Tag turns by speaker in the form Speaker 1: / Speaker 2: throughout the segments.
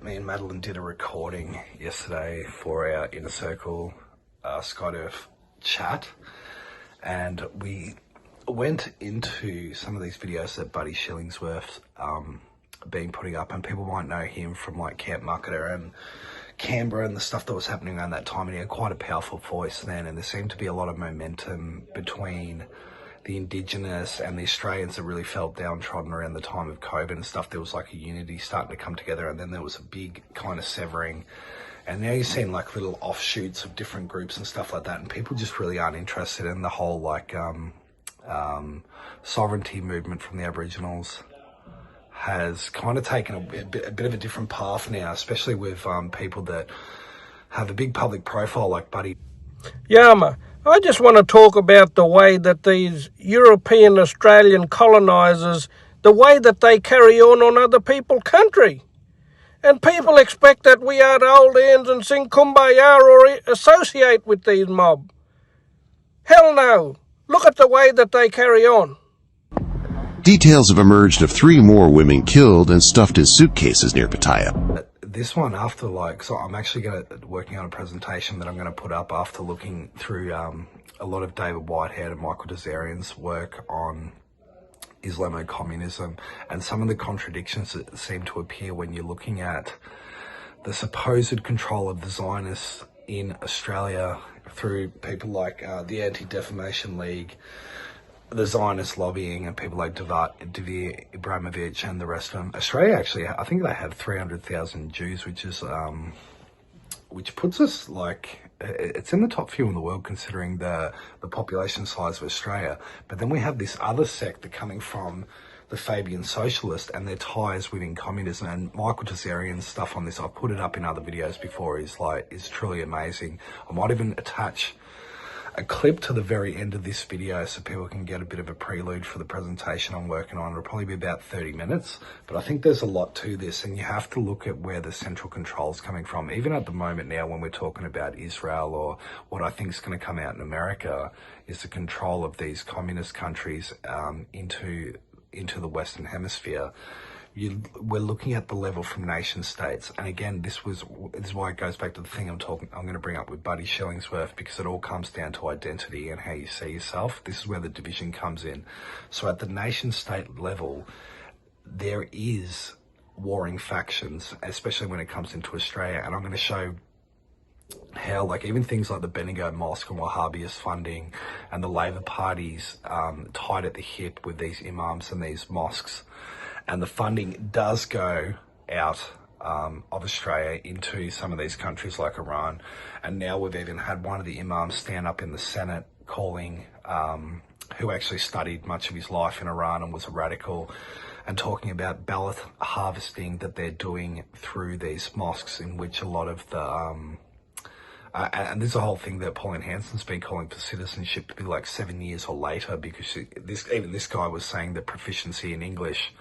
Speaker 1: me and Madeline did a recording yesterday for our Inner Circle Sky Earth chat, and we went into some of these videos that Buddy Shillingsworth's been putting up, and people might know him from like Camp Marketer and Canberra and the stuff that was happening around that time, and he had quite a powerful voice then, and there seemed to be a lot of momentum between the Indigenous and the Australians that really felt downtrodden around the time of COVID and stuff. There was like a unity starting to come together, and then there was a big kind of severing, and now you're seeing like little offshoots of different groups and stuff like that, and people just really aren't interested in the whole like sovereignty movement from the Aboriginals has kind of taken a bit of a different path now, especially with people that have a big public profile like Buddy.
Speaker 2: Yama, I just want to talk about the way that these European Australian colonisers, the way that they carry on other people's country. And people expect that we are to hold hands and sing Kumbaya or associate with these mob. Hell no. Look at the way that they carry on.
Speaker 3: Details have emerged of 3 more women killed and stuffed in suitcases near Pattaya.
Speaker 1: This one, after so I'm actually working on a presentation that I'm going to put up after looking through a lot of David Whitehead and Michael Desarian's work on Islamo-communism and some of the contradictions that seem to appear when you're looking at the supposed control of the Zionists in Australia through people like the Anti-Defamation League, the Zionist lobbying, and people like Davir Ibrahimovic and the rest of them. Australia actually, I think they have 300,000 Jews, which is which puts us like, it's in the top few in the world considering the population size of Australia. But then we have this other sect coming from the Fabian Socialist and their ties within communism, and Michael Desarian's stuff on this, I've put it up in other videos before, is truly amazing. I might even attach a clip to the very end of this video so people can get a bit of a prelude for the presentation I'm working on. It'll probably be about 30 minutes, but I think there's a lot to this, and you have to look at where the central control is coming from. Even at the moment now, when we're talking about Israel, or what I think is going to come out in America, is the control of these communist countries into the Western Hemisphere. We're looking at the level from nation states, and again, this is why it goes back to the thing I'm going to bring up with Buddy Shillingsworth, because it all comes down to identity and how you see yourself. This is where the division comes in. So at the nation state level, there is warring factions, especially when it comes into Australia, and I'm going to show how, like, even things like the Bendigo Mosque and Wahhabist funding and the Labor Party's tied at the hip with these imams and these mosques. And the funding does go out of Australia into some of these countries like Iran. And now we've even had one of the imams stand up in the Senate calling, who actually studied much of his life in Iran and was a radical, and talking about ballot harvesting that they're doing through these mosques, in which a lot of the... and there's a whole thing that Pauline Hanson's been calling for citizenship to be like 7 years or later, because even this guy was saying that proficiency in English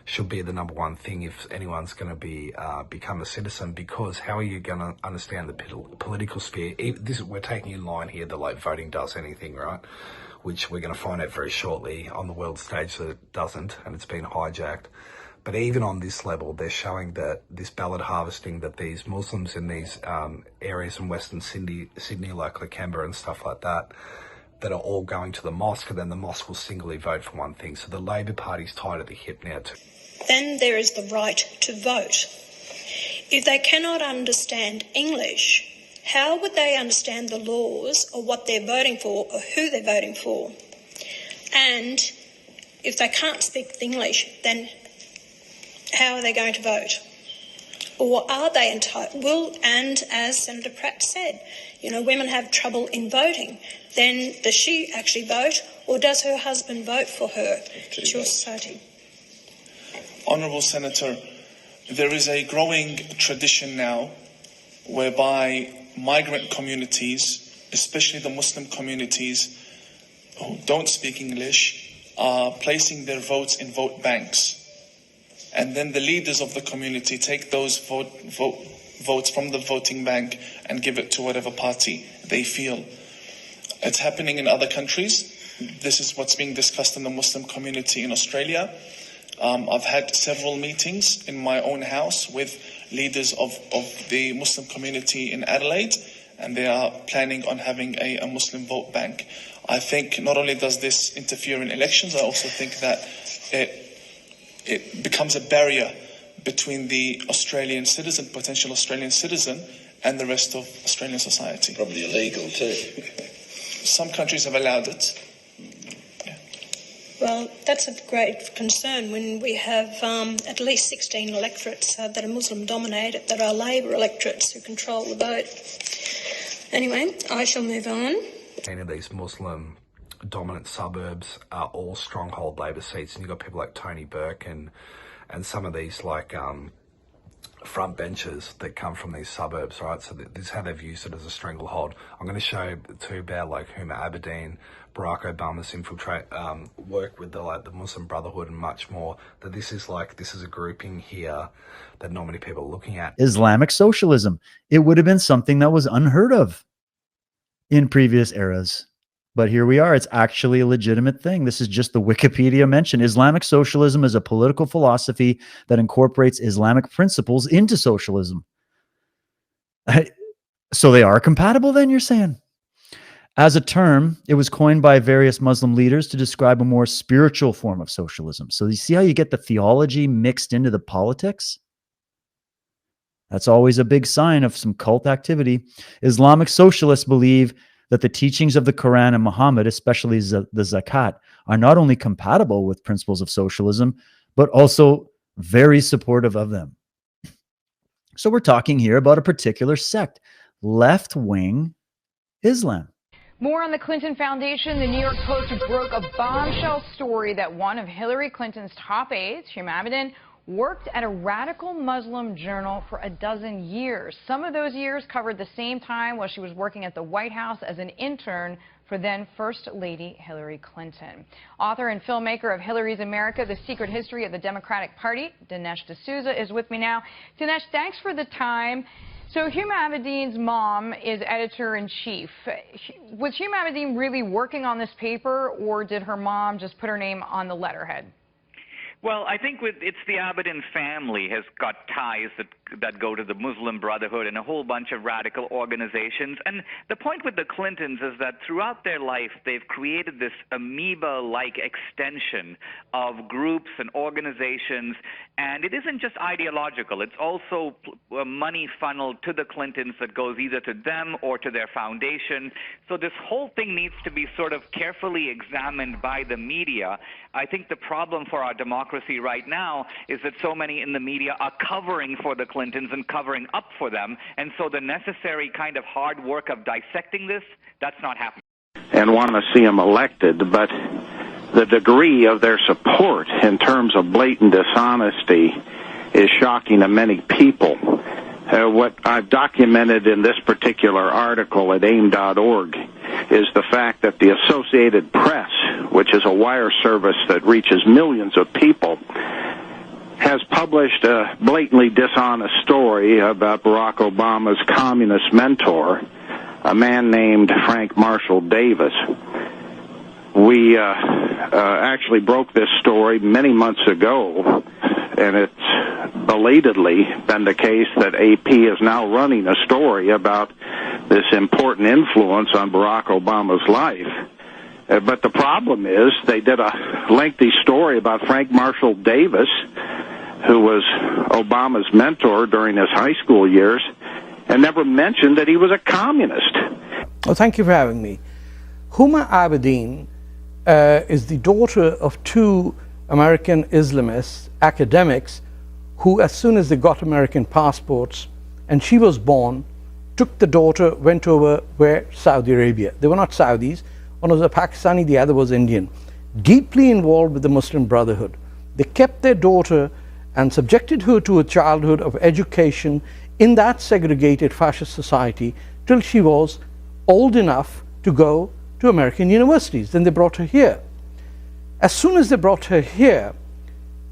Speaker 1: should be the number one thing if anyone's going to be become a citizen, because how are you going to understand the political sphere? We're taking in line here that like voting does anything, right? Which we're going to find out very shortly on the world stage that it doesn't, and it's been hijacked. But even on this level, they're showing that this ballot harvesting that these Muslims in these areas in Western Sydney like Lakemba and stuff like that are all going to the mosque, and then the mosque will singly vote for one thing. So the Labor Party's tied at the hip now too.
Speaker 4: Then there is the right to vote. If they cannot understand English, how would they understand the laws or what they're voting for or who they're voting for? And if they can't speak English, then how are they going to vote? Or are they entitled? And as Senator Pratt said, women have trouble in voting. Then does she actually vote, or does her husband vote for her? It's your society.
Speaker 5: Honourable Senator, there is a growing tradition now whereby migrant communities, especially the Muslim communities who don't speak English, are placing their votes in vote banks. And then the leaders of the community take those votes from the voting bank and give it to whatever party they feel. It's happening in other countries. This is what's being discussed in the Muslim community in Australia. I've had several meetings in my own house with leaders of the Muslim community in Adelaide, and they are planning on having a Muslim vote bank. I think not only does this interfere in elections, I also think that it becomes a barrier between the Australian citizen, potential Australian citizen, and the rest of Australian society.
Speaker 6: Probably illegal too.
Speaker 5: Some countries have allowed it.
Speaker 4: Well, that's a great concern when we have at least 16 electorates that are Muslim-dominated, that are Labor electorates who control the vote. Anyway, I shall move on.
Speaker 1: Many of these Muslim-dominant suburbs are all stronghold Labor seats, and you've got people like Tony Burke and some of these like front benches that come from these suburbs, right? So this is how they've used it as a stranglehold. I'm going to show too about like Huma Abedin, Barack Obama's work with the Muslim Brotherhood and much more. That this is a grouping here that not many people are looking at.
Speaker 7: Islamic socialism. It would have been something that was unheard of in previous eras. But here we are. It's actually a legitimate thing. This is just the Wikipedia mention. Islamic socialism is a political philosophy that incorporates Islamic principles into socialism. So they are compatible then, you're saying? As a term, it was coined by various Muslim leaders to describe a more spiritual form of socialism. So you see how you get the theology mixed into the politics? That's always a big sign of some cult activity. Islamic socialists believe that the teachings of the Quran and Muhammad, especially the zakat, are not only compatible with principles of socialism, but also very supportive of them. So we're talking here about a particular sect, left-wing Islam.
Speaker 8: More on the Clinton Foundation. The New York Post broke a bombshell story that one of Hillary Clinton's top aides, Huma Abedin, worked at a radical Muslim journal for 12 years. Some of those years covered the same time while she was working at the White House as an intern for then First Lady Hillary Clinton. Author and filmmaker of Hillary's America, The Secret History of the Democratic Party, Dinesh D'Souza, is with me now. Dinesh, thanks for the time. So Huma Abedin's mom is editor-in-chief. Was Huma Abedin really working on this paper, or did her mom just put her name on the letterhead?
Speaker 9: Well, I think it's the Abedin family has got ties that go to the Muslim Brotherhood and a whole bunch of radical organizations. And the point with the Clintons is that throughout their life, they've created this amoeba-like extension of groups and organizations. And it isn't just ideological. It's also money funneled to the Clintons that goes either to them or to their foundation. So this whole thing needs to be sort of carefully examined by the media. I think the problem for our democracy right now is that so many in the media are covering for the Clintons and covering up for them, and so the necessary kind of hard work of dissecting this, that's not happening.
Speaker 10: And want to see them elected, but the degree of their support in terms of blatant dishonesty is shocking to many people. What I've documented in this particular article at aim.org is the fact that the Associated Press, which is a wire service that reaches millions of people, has published a blatantly dishonest story about Barack Obama's communist mentor, a man named Frank Marshall Davis. We actually broke this story many months ago, and it's belatedly been the case that AP is now running a story about this important influence on Barack Obama's life. But the problem is they did a lengthy story about Frank Marshall Davis, who was Obama's mentor during his high school years, and never mentioned that he was a communist.
Speaker 2: Well, thank you for having me. Huma Abedin is the daughter of two American Islamist academics who, as soon as they got American passports and she was born, took the daughter, went over where Saudi Arabia. They were not Saudis. One was a Pakistani, the other was Indian. Deeply involved with the Muslim Brotherhood. They kept their daughter and subjected her to a childhood of education in that segregated fascist society till she was old enough to go to American universities. Then they brought her here. As soon as they brought her here,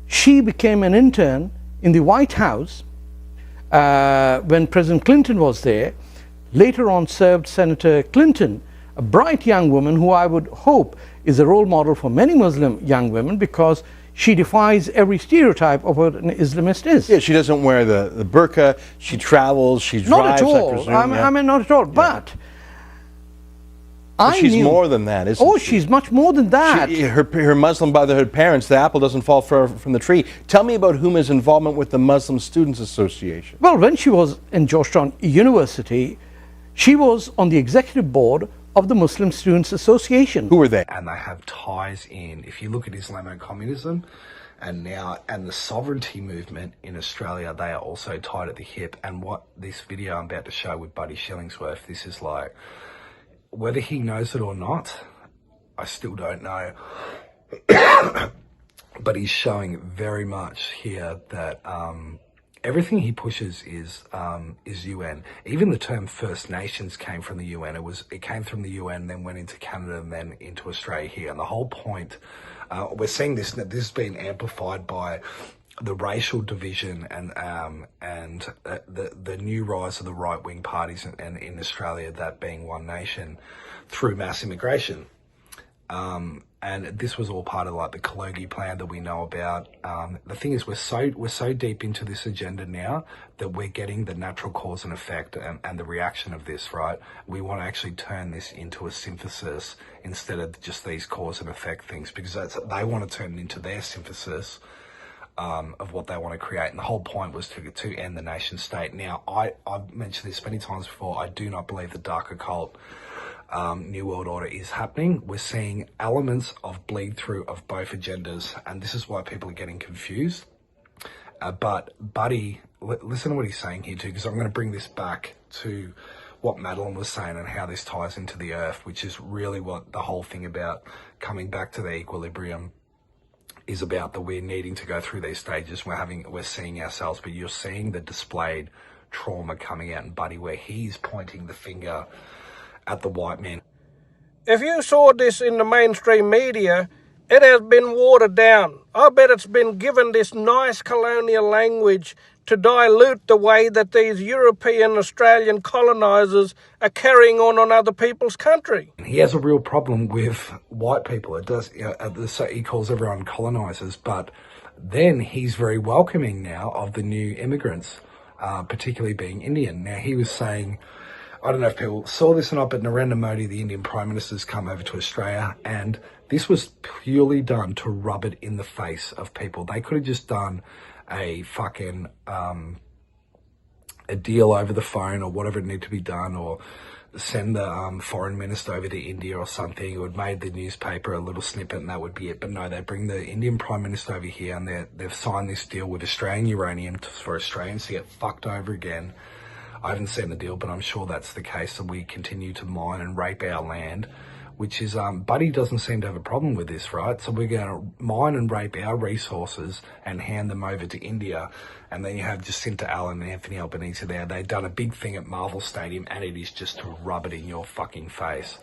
Speaker 2: she became an intern in the White House when President Clinton was there. Later on served Senator Clinton, a bright young woman who I would hope is a role model for many Muslim young women, because
Speaker 6: she defies every stereotype of what an Islamist is.
Speaker 11: Yeah, she doesn't wear the burqa, she travels, she drives,
Speaker 6: not at all.
Speaker 11: I presume.
Speaker 6: I mean, not at all.
Speaker 11: Yeah. But she's more than that, isn't she?
Speaker 6: She's much more than that.
Speaker 11: Her Muslim Brotherhood parents, the apple doesn't fall far from the tree. Tell me about Huma's involvement with the Muslim Students Association.
Speaker 6: Well, when she was in Georgetown University, she was on the executive board of the Muslim Students Association.
Speaker 11: Who were they?
Speaker 1: And they have ties in, if you look at Islamo-communism and the sovereignty movement in Australia, they are also tied at the hip. And what this video I'm about to show with Buddy Shillingsworth, this is like, whether he knows it or not, I still don't know. But he's showing very much here that everything he pushes is UN. Even the term First Nations came from the UN. It came from the UN, then went into Canada, and then into Australia here. And the whole point, we're seeing this has been amplified by the racial division and the new rise of the right-wing parties and in Australia, that being One Nation, through mass immigration. And this was all part of like the Kalogi plan that we know about. The thing is, we're so deep into this agenda now that we're getting the natural cause and effect and the reaction of this, right? We want to actually turn this into a synthesis instead of just these cause and effect things, because they want to turn it into their synthesis of what they want to create. And the whole point was to end the nation state. Now, I've mentioned this many times before. I do not believe the dark occult New World Order is happening. We're seeing elements of bleed through of both agendas, and this is why people are getting confused. But Buddy, listen to what he's saying here too, because I'm going to bring this back to what Madeline was saying and how this ties into the earth, which is really what the whole thing about coming back to the equilibrium is about, that we're needing to go through these stages. We're seeing ourselves, but you're seeing the displayed trauma coming out in Buddy, where he's pointing the finger at the white man.
Speaker 2: If you saw this in the mainstream media, it has been watered down. I bet it's been given this nice colonial language to dilute the way that these European Australian colonisers are carrying on other people's country.
Speaker 1: He has a real problem with white people. It does. So he calls everyone colonisers, but then he's very welcoming now of the new immigrants, particularly being Indian. Now, he was saying, I don't know if people saw this or not, but Narendra Modi, the Indian Prime Minister, has come over to Australia, and this was purely done to rub it in the face of people. They could have just done a fucking a deal over the phone or whatever it needed to be done, or send the foreign minister over to India or something. It would have made the newspaper a little snippet and that would be it. But no, they bring the Indian Prime Minister over here, and they've signed this deal with Australian uranium for Australians to get fucked over again. I haven't seen the deal, but I'm sure that's the case. So we continue to mine and rape our land, which is, Buddy doesn't seem to have a problem with this, right? So we're going to mine and rape our resources and hand them over to India. And then you have Jacinta Allen and Anthony Albanese there. They've done a big thing at Marvel Stadium, and it is just to rub it in your fucking face.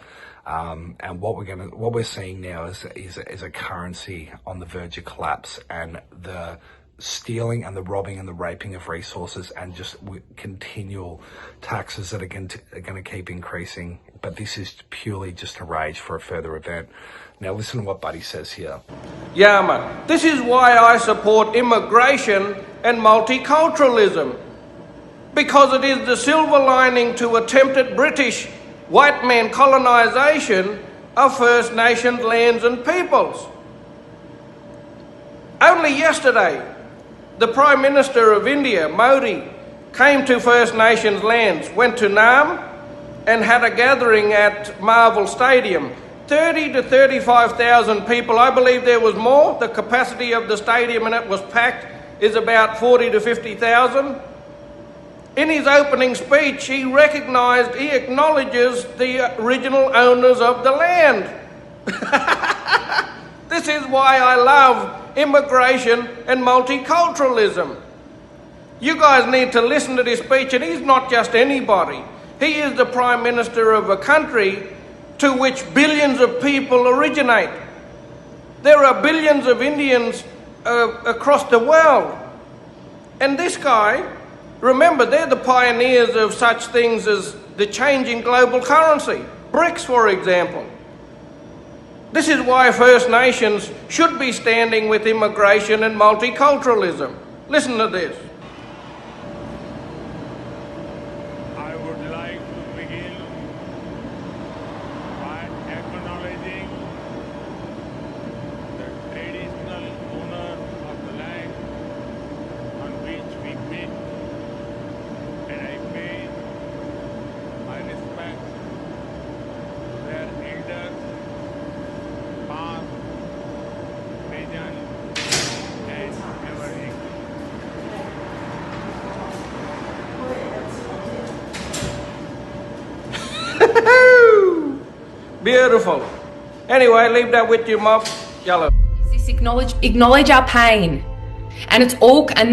Speaker 1: And what we're seeing now is a currency on the verge of collapse, and the stealing and the robbing and the raping of resources, and just continual taxes that are going to keep increasing. But this is purely just a rage for a further event. Now listen to what Buddy says here.
Speaker 2: Yeah, man. This is why I support immigration and multiculturalism. Because it is the silver lining to attempted British white man colonisation of First Nations lands and peoples. Only yesterday, the Prime Minister of India, Modi, came to First Nations lands, went to Naarm and had a gathering at Marvel Stadium. 30 to 35,000 people. I believe there was more. The capacity of the stadium, and it was packed, is about 40 to 50,000. In his opening speech, he acknowledges the original owners of the land. This is why I love immigration and multiculturalism. You guys need to listen to this speech, and he's not just anybody. He is the Prime Minister of a country to which billions of people originate. There are billions of Indians across the world. And this guy, remember, they're the pioneers of such things as the changing global currency, BRICS, for example. This is why First Nations should be standing with immigration and multiculturalism. Listen to this.
Speaker 12: I would like to begin by acknowledging the traditional owners of the land on which we meet, and I pay my respects to their elders, past, present, and emerging.
Speaker 2: Beautiful. Anyway, leave that with you, Mum. Yellow.
Speaker 13: Is this acknowledge our pain. And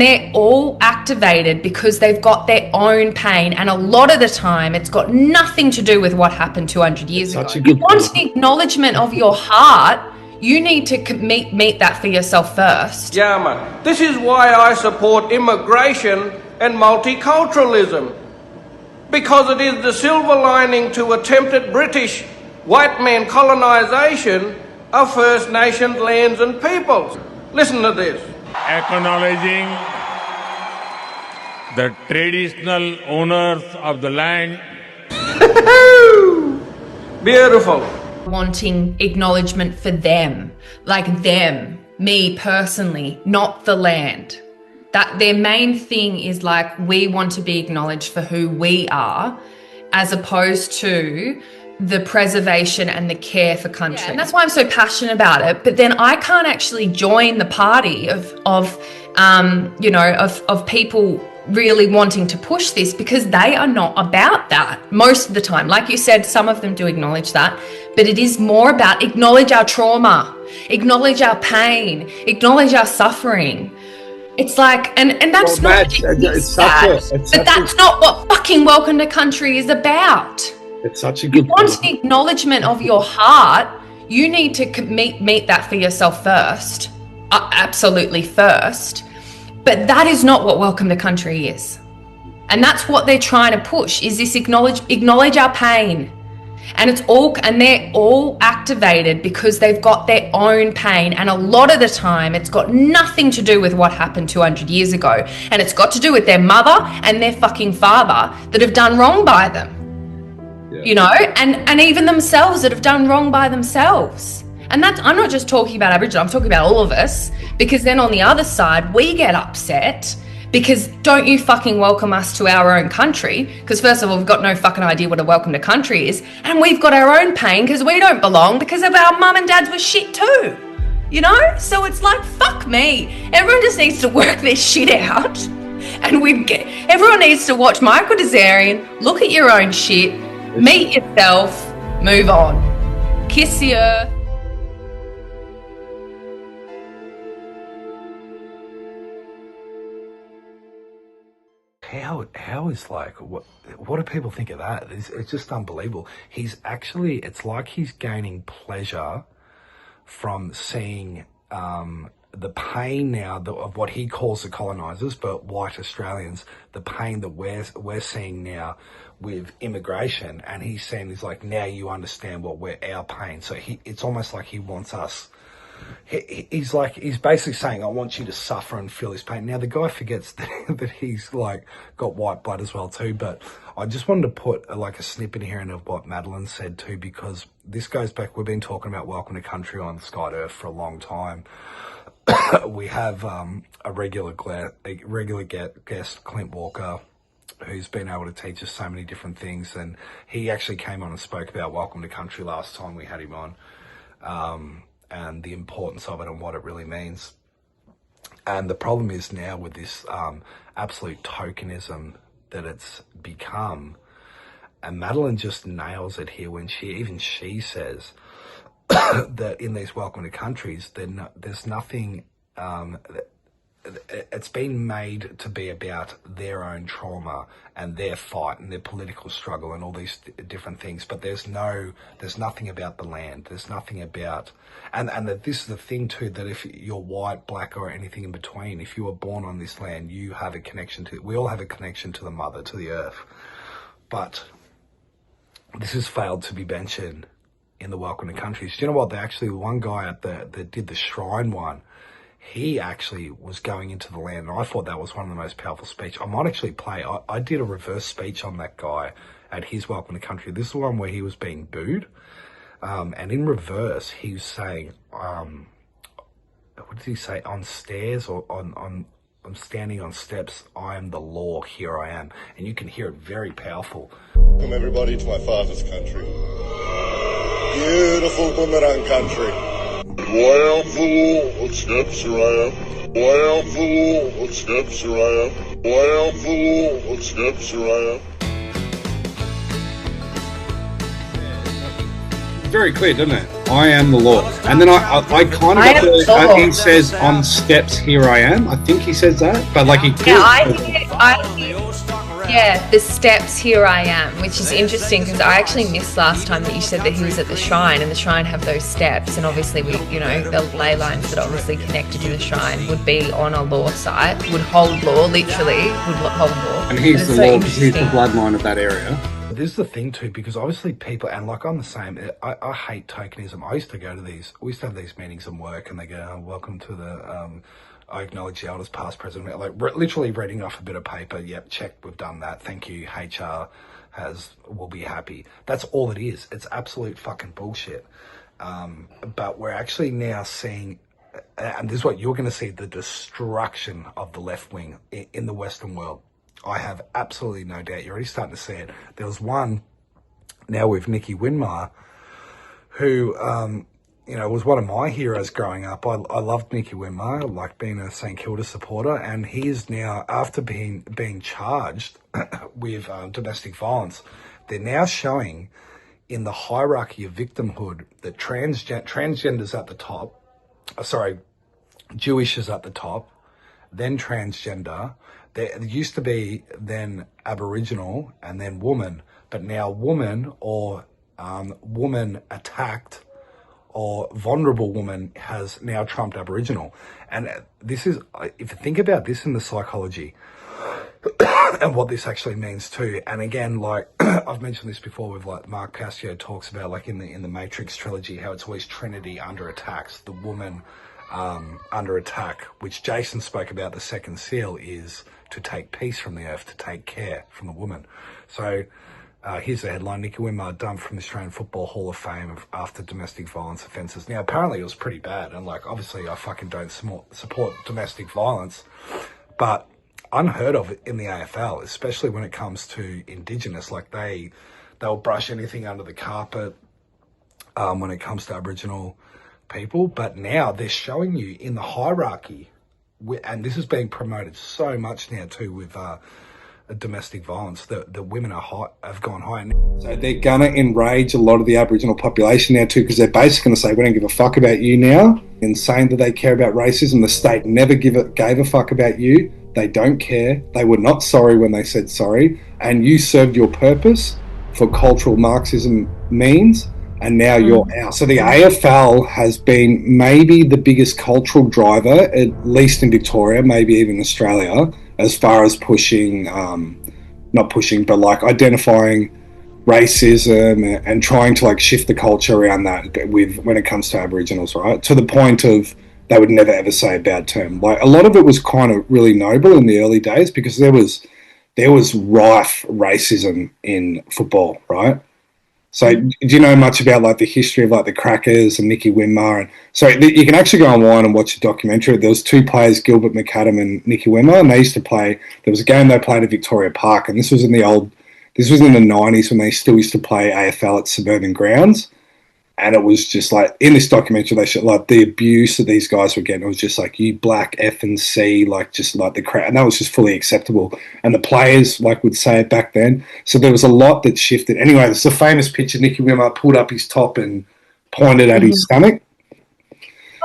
Speaker 13: they're all activated because they've got their own pain, and a lot of the time it's got nothing to do with what happened 200 years ago. If you want an acknowledgement of your heart, you need to meet that for yourself first.
Speaker 2: Yeah, man. This is why I support immigration and multiculturalism. Because it is the silver lining to attempted British white man colonisation of First Nations lands and peoples. Listen to this.
Speaker 12: Acknowledging the traditional owners of the land.
Speaker 2: Beautiful.
Speaker 13: Wanting acknowledgement for them, like them, me personally, not the land. That their main thing is like, we want to be acknowledged for who we are, as opposed to the preservation and the care for country. Yeah, and that's why I'm so passionate about it. But then I can't actually join the party of people really wanting to push this, because they are not about that most of the time. Like you said, some of them do acknowledge that, but it is more about acknowledge our trauma, acknowledge our pain, acknowledge our suffering. It's like, and that's not but that's not what fucking Welcome to Country is about.
Speaker 1: It's such a good.
Speaker 13: If you want an acknowledgement of your heart, you need to meet that for yourself first, absolutely first. But that is not what Welcome to Country is, and that's what they're trying to push. Is this acknowledge our pain, and they're all activated because they've got their own pain, and a lot of the time it's got nothing to do with what happened 200 years ago, and it's got to do with their mother and their fucking father that have done wrong by them. You know, and even themselves that have done wrong by themselves. And I'm not just talking about Aboriginal, I'm talking about all of us, because then on the other side, we get upset because don't you fucking welcome us to our own country? Because first of all, we've got no fucking idea what a welcome to country is, and we've got our own pain because we don't belong because of our mum and dads were shit too. You know? So it's like, fuck me. Everyone just needs to work their shit out, and everyone needs to watch Michael Desarian, look at your own shit, meet yourself, move on. Kiss the earth.
Speaker 1: How is like, what do people think of that? It's just unbelievable. It's like he's gaining pleasure from seeing the pain now of what he calls the colonisers, but white Australians, the pain that we're seeing now with immigration, and he's like, now you understand our pain. So it's almost like he wants us. He's basically saying, I want you to suffer and feel his pain. Now the guy forgets that he's like got white blood as well too. But I just wanted to put a snippet here of what Madeline said too, because this goes back. We've been talking about Welcome to Country on Sky Earth for a long time. We have a regular guest, Clint Walker, who's been able to teach us so many different things, and he actually came on and spoke about Welcome to Country last time we had him on. And the importance of it and what it really means. And the problem is now with this absolute tokenism that it's become, and Madeline just nails it here when she says that in these Welcome to Countries, there's nothing, it's been made to be about their own trauma and their fight and their political struggle and all these different things, but there's nothing about the land. There's nothing about, and that this is the thing too, that if you're white, black, or anything in between, if you were born on this land, you have a connection we all have a connection to the mother, to the earth. But this has failed to be mentioned in the Welcome to Countries. Do you know what? They actually, one guy that did the Shrine one, he actually was going into the land, and I thought that was one of the most powerful speech. I might actually play. I did a reverse speech on that guy at his Welcome to Country. This is the one where he was being booed, and in reverse, he was saying, what did he say? On stairs or on I'm standing on steps. I am the law. Here I am, and you can hear it very powerful.
Speaker 14: Welcome everybody to my father's country. Beautiful Boomerang country. I am the law, on steps here I am. I am the law, on steps here I am. I am the law, on steps here I am.
Speaker 15: Very clear, doesn't it? I am the law. And then I kind of got the, he says on steps here I am. I think he says that, but like he could.
Speaker 13: Yeah, the steps here I am, which is interesting because I actually missed last time that you said that he was at the shrine, and the shrine have those steps, and obviously we, you know, the ley lines that are obviously connected to the shrine would be on a law site, would hold law, literally would hold law.
Speaker 15: And he's the law because he's the bloodline of that area.
Speaker 1: This is the thing too, because obviously people, and like I'm the same, I hate tokenism. I used to go to these, we used to have these meetings in work, and they go, oh, welcome to the, I acknowledge the elders past, present, like literally reading off a bit of paper. Yep, check, we've done that. Thank you, HR will be happy. That's all it is. It's absolute fucking bullshit. But we're actually now seeing, and this is what you're going to see, the destruction of the left wing in the Western world. I have absolutely no doubt. You're already starting to see it. There was one now with Nicky Winmar, who, you know, was one of my heroes growing up. I loved Nicky Winmar, like being a St Kilda supporter, and he is now, after being charged with domestic violence, they're now showing in the hierarchy of victimhood that transgender's at the top. Jewish is at the top, then transgender. There used to be then Aboriginal and then woman, but now woman or woman attacked or vulnerable woman has now trumped Aboriginal. And this is, if you think about this in the psychology and what this actually means too, and again, like I've mentioned this before with like Mark Passio talks about, like in the Matrix trilogy, how it's always Trinity under attacks, the woman under attack, which Jason spoke about. The second seal is to take peace from the earth, to take care from the woman. So here's the headline: Nicky Winmar dumped from the Australian Football Hall of Fame after domestic violence offences. Now, apparently it was pretty bad, and like obviously I fucking don't support domestic violence, but unheard of in the AFL, especially when it comes to Indigenous. Like they'll brush anything under the carpet when it comes to Aboriginal people, but now they're showing you in the hierarchy, and this is being promoted so much now too with domestic violence, the women have gone high.
Speaker 15: So they're gonna enrage a lot of the Aboriginal population now too, because they're basically gonna say, we don't give a fuck about you now. In saying that they care about racism, the state never gave a fuck about you. They don't care. They were not sorry when they said sorry, and you served your purpose for cultural Marxism means, and now you're out. So the AFL has been maybe the biggest cultural driver, at least in Victoria, maybe even Australia, as far as pushing, not pushing, but like identifying racism and trying to like shift the culture around that when it comes to Aboriginals, right? To the point of they would never ever say a bad term. Like a lot of it was kind of really noble in the early days because there was rife racism in football, right? So do you know much about like the history of like the Crackers and Nicky Winmar? And so you can actually go online and watch a documentary. There was two players, Gilbert McAdam and Nicky Winmar, and they used to play. There was a game they played at Victoria Park, and this was in the 90s when they still used to play AFL at suburban grounds. And it was just like in this documentary, they showed like the abuse that these guys were getting. It was just like, you black F and C, like just like the crowd, and that was just fully acceptable. And the players like would say it back then. So there was a lot that shifted. Anyway, there's a famous picture. Nicky Winmar pulled up his top and pointed at his stomach.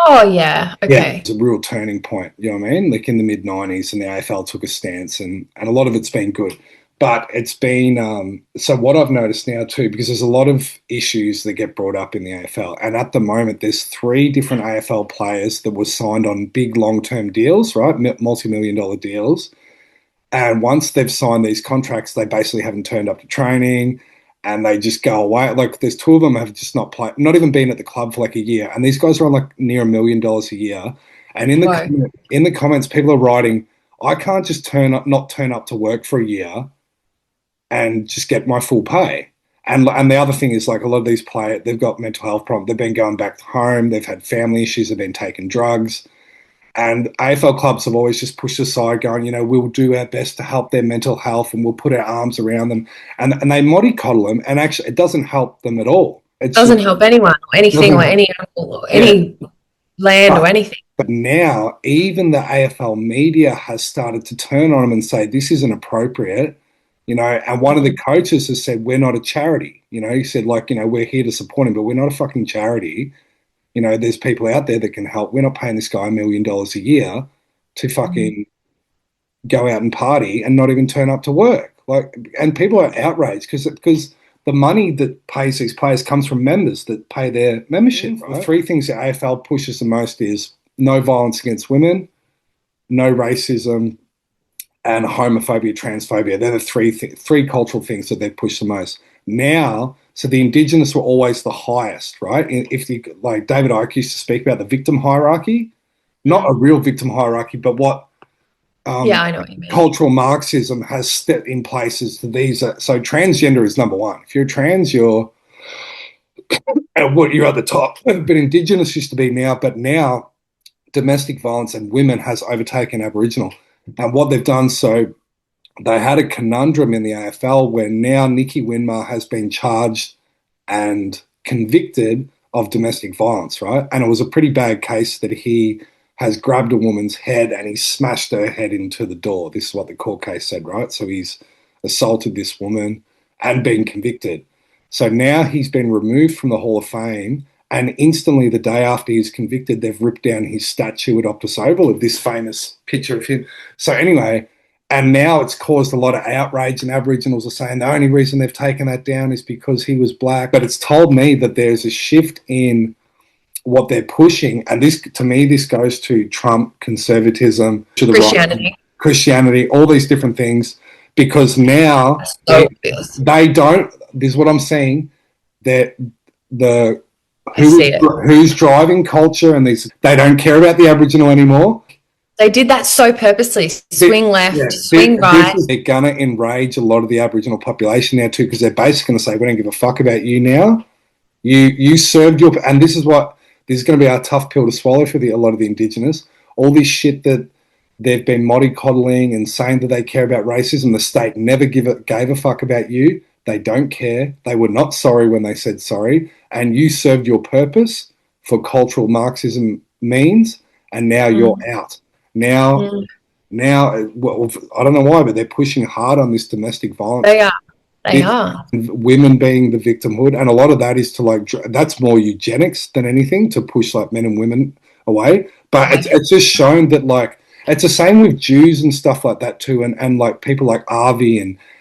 Speaker 13: Oh yeah, okay.
Speaker 15: Yeah, it's a real turning point. You know what I mean? Like in the mid-90s, and the AFL took a stance, and a lot of it's been good. But it's been, so what I've noticed now too, because there's a lot of issues that get brought up in the AFL. And at the moment, there's 3 different AFL players that were signed on big long-term deals, right? Multi-million-dollar deals. And once they've signed these contracts, they basically haven't turned up to training. and they just go away. Like there's two of them have just not played, not even been at the club for like a year, and these guys are on like near $1 million a year. And in the comments, people are writing, "I can't just not turn up to work for a year and just get my full pay." And the other thing is, like, a lot of these players, they've got mental health problems. They've been going back home. They've had family issues. They've been taking drugs. And AFL clubs have always just pushed aside, going, you know, we'll do our best to help their mental health and we'll put our arms around them. And they mollycoddle them. And actually, it doesn't help them at all. It
Speaker 13: doesn't help anyone or anything or any animal or any land or anything.
Speaker 15: But now, even the AFL media has started to turn on them and say, this isn't appropriate. You know, and one of the coaches has said, we're not a charity. You know, he said, like, you know, we're here to support him, but we're not a fucking charity. You know, there's people out there that can help. We're not paying this guy $1 million a year to fucking go out and party and not even turn up to work. Like, and people are outraged because the money that pays these players comes from members that pay their membership. Right? The three things that AFL pushes the most is no violence against women, no racism, and homophobia, transphobia. They're the three cultural things that they push the most. Now, so the Indigenous were always the highest, right? If you, like David Icke used to speak about the victim hierarchy, not a real victim hierarchy, but what
Speaker 13: I know what you mean.
Speaker 15: Cultural Marxism has set in places to these. So transgender is number one. If you're trans, you're at the top. But Indigenous used to be now, but now domestic violence and women has overtaken Aboriginal. And what they've done, so they had a conundrum in the AFL where now Nicky Winmar has been charged and convicted of domestic violence, right? And it was a pretty bad case that he has grabbed a woman's head and he smashed her head into the door. This is what the court case said, right? So he's assaulted this woman and been convicted. So now he's been removed from the Hall of Fame, and instantly the day after he's convicted, they've ripped down his statue at Optus Oval of this famous picture of him. So anyway, and now it's caused a lot of outrage, and Aboriginals are saying the only reason they've taken that down is because he was black. But it's told me that there's a shift in what they're pushing, and this, to me, this goes to Trump, conservatism, to the Christianity, all these different things, because now they don't. This is what I'm saying. That who's driving culture, and they don't care about the Aboriginal anymore.
Speaker 13: They did that so purposely. Swing left, swing right.
Speaker 15: They're going to enrage a lot of the Aboriginal population now too, because they're basically going to say, we don't give a fuck about you now. You served your... And this is going to be our tough pill to swallow for a lot of the Indigenous. All this shit that they've been mollycoddling and saying that they care about racism. The state never gave a fuck about you. They don't care. They were not sorry when they said sorry. And you served your purpose for cultural Marxism means, and now you're out. Now, well, I don't know why, but they're pushing hard on this domestic violence.
Speaker 13: They are.
Speaker 15: Women being the victimhood, and a lot of that is to that's more eugenics than anything, to push like men and women away. But it's just shown that it's the same with Jews and stuff like that too, and like people like Avi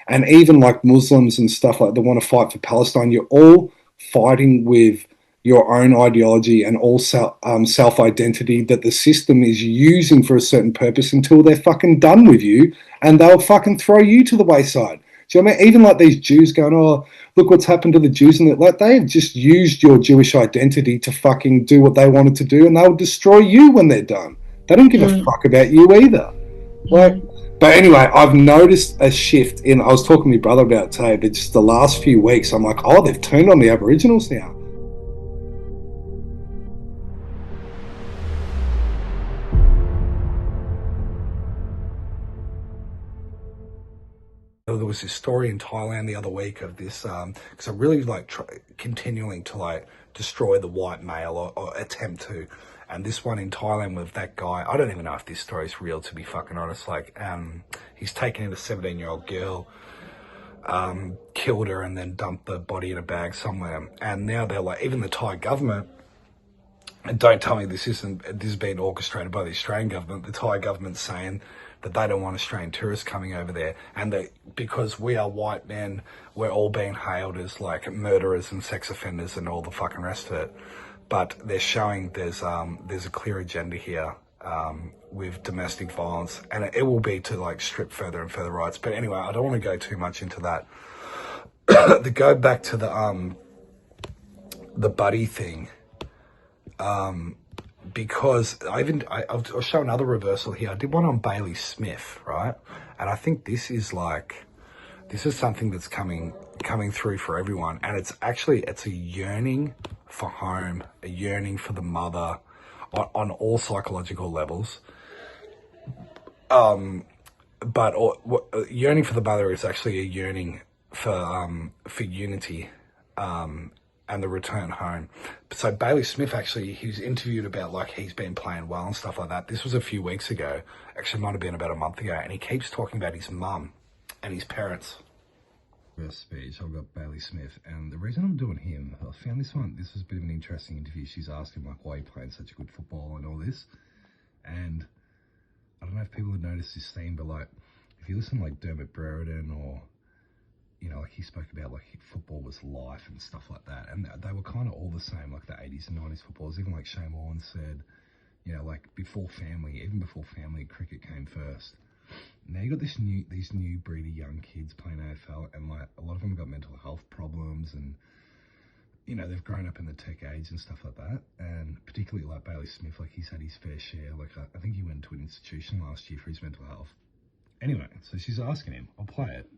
Speaker 15: and even like Muslims and stuff like that want to fight for Palestine. You're all fighting with your own ideology and all self-identity that the system is using for a certain purpose until they're fucking done with you, and they'll fucking throw you to the wayside. Do you know what I mean? Even like these Jews going, oh, look what's happened to the Jews. And they've just used your Jewish identity to fucking do what they wanted to do, and they'll destroy you when they're done. They don't give a fuck about you either. But anyway, I've noticed a shift I was talking to my brother about it today, but just the last few weeks, I'm like, oh, they've turned on the Aboriginals now.
Speaker 1: There was this story in Thailand the other week of this, because I really continuing to destroy the white male or attempt to. And this one in Thailand with that guy, I don't even know if this story is real, to be fucking honest. He's taken in a 17-year-old girl, killed her, and then dumped the body in a bag somewhere. And now they're even the Thai government, and don't tell me this is being orchestrated by the Australian government, the Thai government's saying that they don't want Australian tourists coming over there, and that because we are white men, we're all being hailed as murderers and sex offenders and all the fucking rest of it. But they're showing there's a clear agenda here with domestic violence, and it will be to strip further and further rights. But anyway, I don't want to go too much into that. to go back to the buddy thing, because I'll show another reversal here. I did one on Bailey Smith, right? And I think this is something that's coming through for everyone. And it's a yearning for home, a yearning for the mother on all psychological levels. But yearning for the mother is actually a yearning for unity, and the return home. So Bailey Smith, actually, he was interviewed about he's been playing well and stuff like that. This was a few weeks ago. Actually, might have been about a month ago. And he keeps talking about his mum and his parents. First speech, I've got Bailey Smith. And the reason I'm doing him, I found this was a bit of an interesting interview. She's asked him, why he playing such good football and all this. And I don't know if people have noticed this theme, but if you listen to Dermot Brereton or, he spoke about football was life and stuff like that. And they were kind of all the same, the 80s and 90s footballers. Even Shane Warne said, before family, cricket came first. Now you got these new breed of young kids playing AFL, and a lot of them have got mental health problems, and they've grown up in the tech age and stuff like that. And particularly Bailey Smith, he's had his fair share. I think he went to an institution last year for his mental health. Anyway, so she's asking him, I'll play it.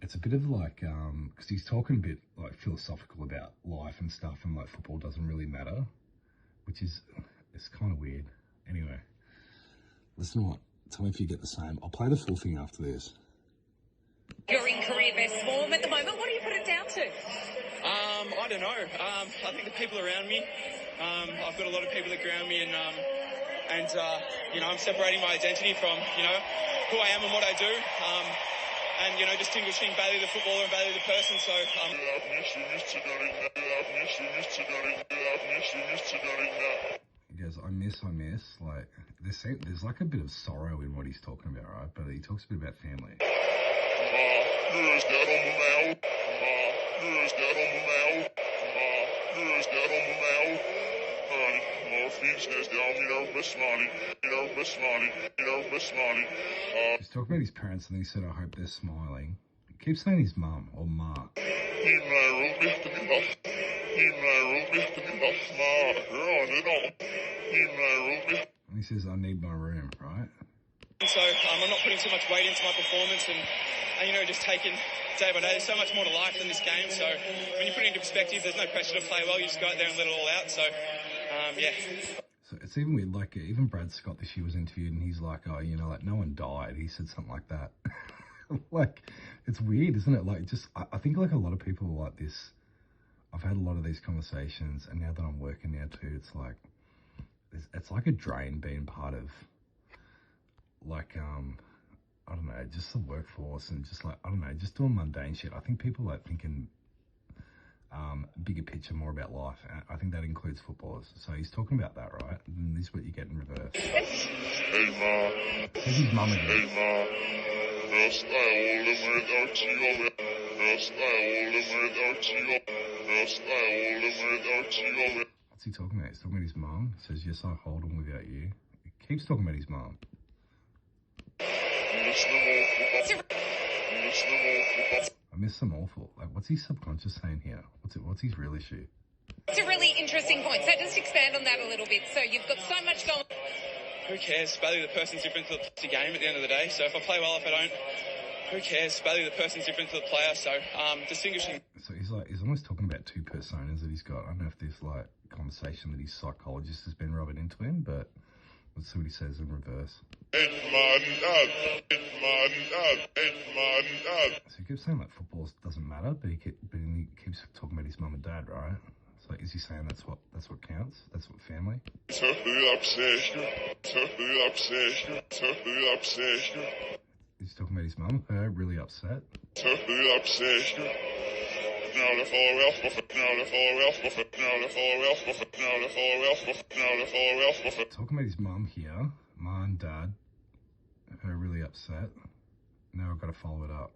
Speaker 1: It's a bit of because he's talking a bit philosophical about life and stuff, and football doesn't really matter, it's kind of weird. Anyway, listen to what, tell me if you get the same. I'll play the full thing after this.
Speaker 16: You're in career best form at the moment. What do you put it down to?
Speaker 17: I don't know. I think the people around me. I've got a lot of people that ground me, and I'm separating my identity from who I am and what I do, and distinguishing Bailey the footballer and Bailey the person. So
Speaker 1: he goes, I miss. There's a bit of sorrow in what he's talking about, right? But he talks a bit about family. He's talking about his parents, and he said, I hope they're smiling. He keeps saying his mum or ma. And he says, I need my room, right?
Speaker 17: So I'm not putting too much weight into my performance, and just taking day by day. There's so much more to life than this game. So when you put it into perspective, there's no pressure to play well. You just go out there and let it all out. So yeah.
Speaker 1: So it's even weird. Even Brad Scott this year was interviewed, and he's like, oh, no one died. He said something like that. It's weird, isn't it? I think a lot of people are like this. I've had a lot of these conversations, and now that I'm working now too, it's like a drain being part of I don't know, just the workforce, and just I don't know, just doing mundane shit. I think people thinking bigger picture, more about life. And I think that includes footballers. So he's talking about that, right? And this is what you get in reverse. Hey, Ma. This is mum again. What's he talking about? He's talking about his mum. He says, yes, I hold him without you. He keeps talking about his mum. I miss them awful. What's his subconscious saying here? What's his real issue?
Speaker 16: It's a really interesting point. So just expand on that a little bit. So you've got so much going.
Speaker 17: Who cares? Bailey the person's different to the game at the end of the day. So if I play well, if I don't, who cares? Bailey the person's different to the player. So distinguishing. So he's almost talking about two personas that he's got. I don't know if there's conversation that his psychologist has been rubbing into him, but let's see what he says in reverse. So he keeps saying football doesn't matter, but he keeps talking about his mum and dad, right? So is he saying that's what counts? That's what family? He's talking about his mum, her really upset. Talking about his mum here, ma and dad, her really upset. Now I've got to follow it up.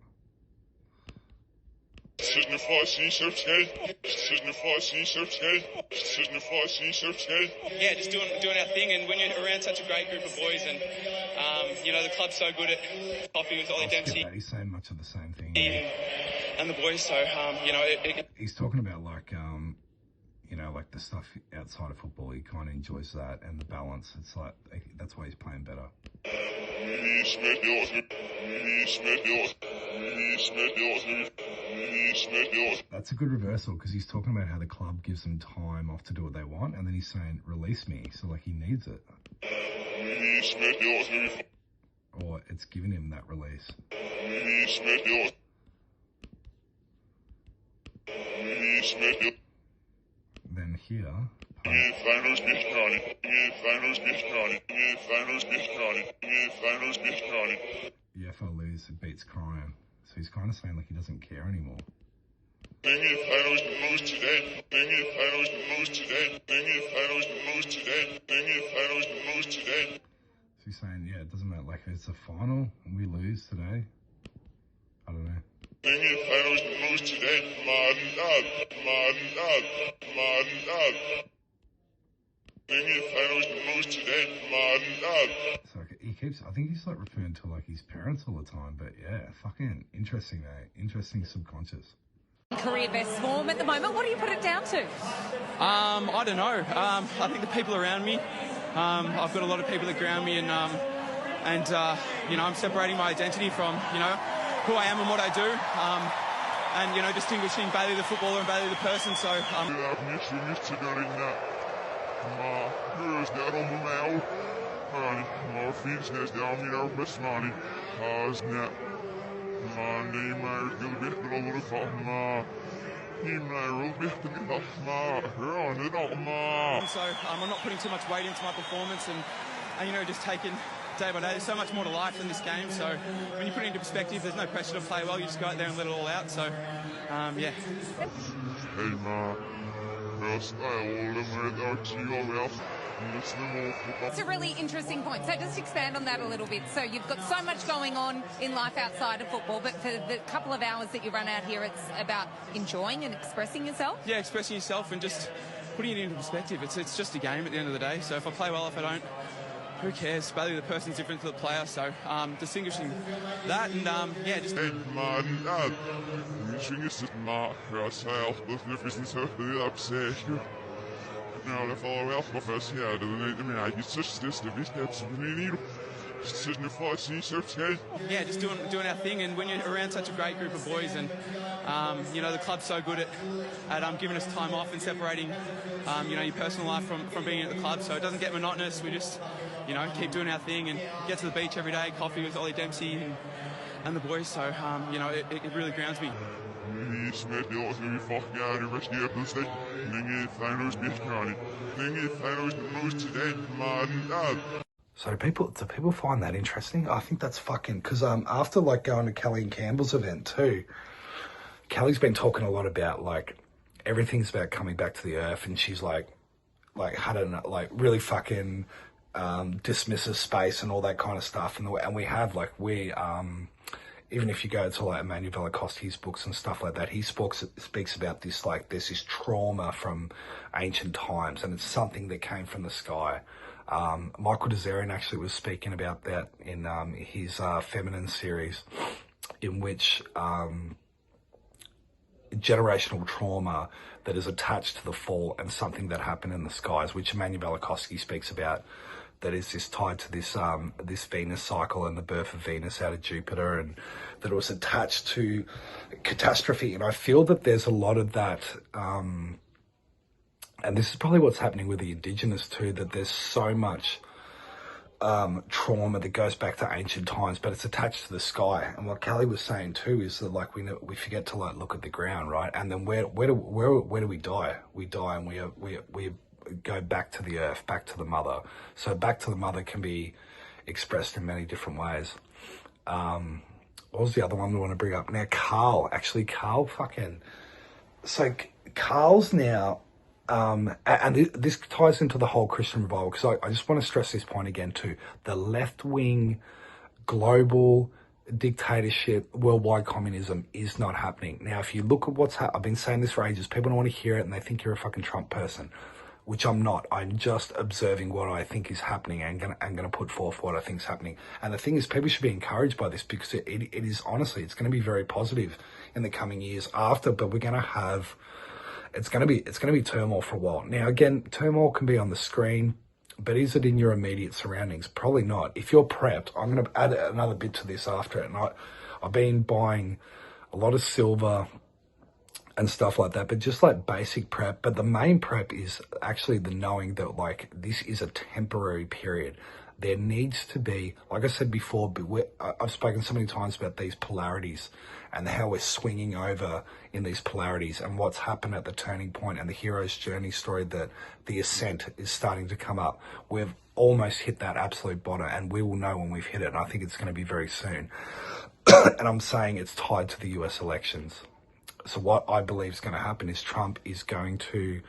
Speaker 17: Yeah, just doing our thing, and when you're around such a great group of boys, and you know, the club's so good at coffee with Ollie Dempsey.
Speaker 1: He's saying much of the same thing.
Speaker 17: And the boys, so you know,
Speaker 1: he's talking about like you know, like the stuff outside of football. He kind of enjoys that and the balance. It's like that's why he's playing better. That's a good reversal because he's talking about how the club gives him time off to do what they want, and then he's saying, "Release me," so like he needs it, or it's giving him that release. Then here, yeah, if I lose, it beats crying. So he's kind of saying like he doesn't care anymore. So he's saying, yeah, it doesn't matter, like if it's a final and we lose today, I don't know. So he keeps, I think he's like referring to like his parents all the time, but yeah, fucking interesting, mate. Interesting subconscious.
Speaker 16: Career best form at the moment. What do you put it down to?
Speaker 17: I don't know. I think the people around me. I've got a lot of people that ground me, and you know, I'm separating my identity from, you know, who I am and what I do, and you know, distinguishing Bailey the footballer and Bailey the person. So I'm not putting too much weight into my performance, and you know, just taking day by day. There's so much more to life than this game, so when you put it into perspective, there's no pressure to play well. You just go out there and let it all out. So yeah.
Speaker 16: It's a really interesting point. So just expand on that a little bit. So you've got so much going on in life outside of football, but for the couple of hours that you run out here, it's about enjoying and expressing yourself?
Speaker 17: Yeah, expressing yourself and just putting it into perspective. It's just a game at the end of the day. So if I play well, if I don't, who cares? Bailey the person's different to the player, so distinguishing that, and yeah, just... Yeah, just doing our thing, and when you're around such a great group of boys, and you know, the club's so good at giving us time off and separating you know, your personal life from being at the club, so it doesn't get monotonous. We just, you know, keep doing our thing and get to the beach every day, coffee with Ollie Dempsey and the boys, so you know, it really grounds me.
Speaker 1: So do people find that interesting? I think that's fucking, because after like going to Kelly and Campbell's event too, Kelly's been talking a lot about like everything's about coming back to the earth, and she's like had a like really fucking dismissive space and all that kind of stuff, and we have like even if you go to like Emmanuel Velikovsky's books and stuff like that, he speaks about this, like there's this trauma from ancient times, and it's something that came from the sky. Michael Desarian actually was speaking about that in his Feminine series, in which generational trauma that is attached to the fall and something that happened in the skies, which Emmanuel Velikovsky speaks about, that is this tied to this this Venus cycle and the birth of Venus out of Jupiter, and that it was attached to catastrophe. And I feel that there's a lot of that, and this is probably what's happening with the Indigenous too, that there's so much trauma that goes back to ancient times, but it's attached to the sky. And what Callie was saying too is that like we forget to like look at the ground, right? And then where do we die? We die and we go back to the earth, back to the mother. So back to the mother can be expressed in many different ways. What was the other one we want to bring up? Now, Carl fucking... So Carl's now... and this ties into the whole Christian revival, because I just want to stress this point again too. The left-wing global dictatorship, worldwide communism is not happening. Now, if you look at what's I've been saying this for ages, people don't want to hear it and they think you're a fucking Trump person, which I'm not. I'm just observing what I think is happening and gonna put forth what I think is happening. And the thing is, people should be encouraged by this because it is honestly, it's going to be very positive in the coming years after, but we're going to have, it's going to be turmoil for a while. Now, again, turmoil can be on the screen, but is it in your immediate surroundings? Probably not. If you're prepped, I'm going to add another bit to this after it. And I've been buying a lot of silver and stuff like that, but just like basic prep. But the main prep is actually the knowing that like this is a temporary period. There needs to be, like I said before, I've spoken so many times about these polarities and how we're swinging over in these polarities and what's happened at the turning point and the hero's journey story, that the ascent is starting to come up. We've almost hit that absolute bottom and we will know when we've hit it. And I think it's going to be very soon. And I'm saying it's tied to the US elections. So what I believe is going to happen is Trump is going to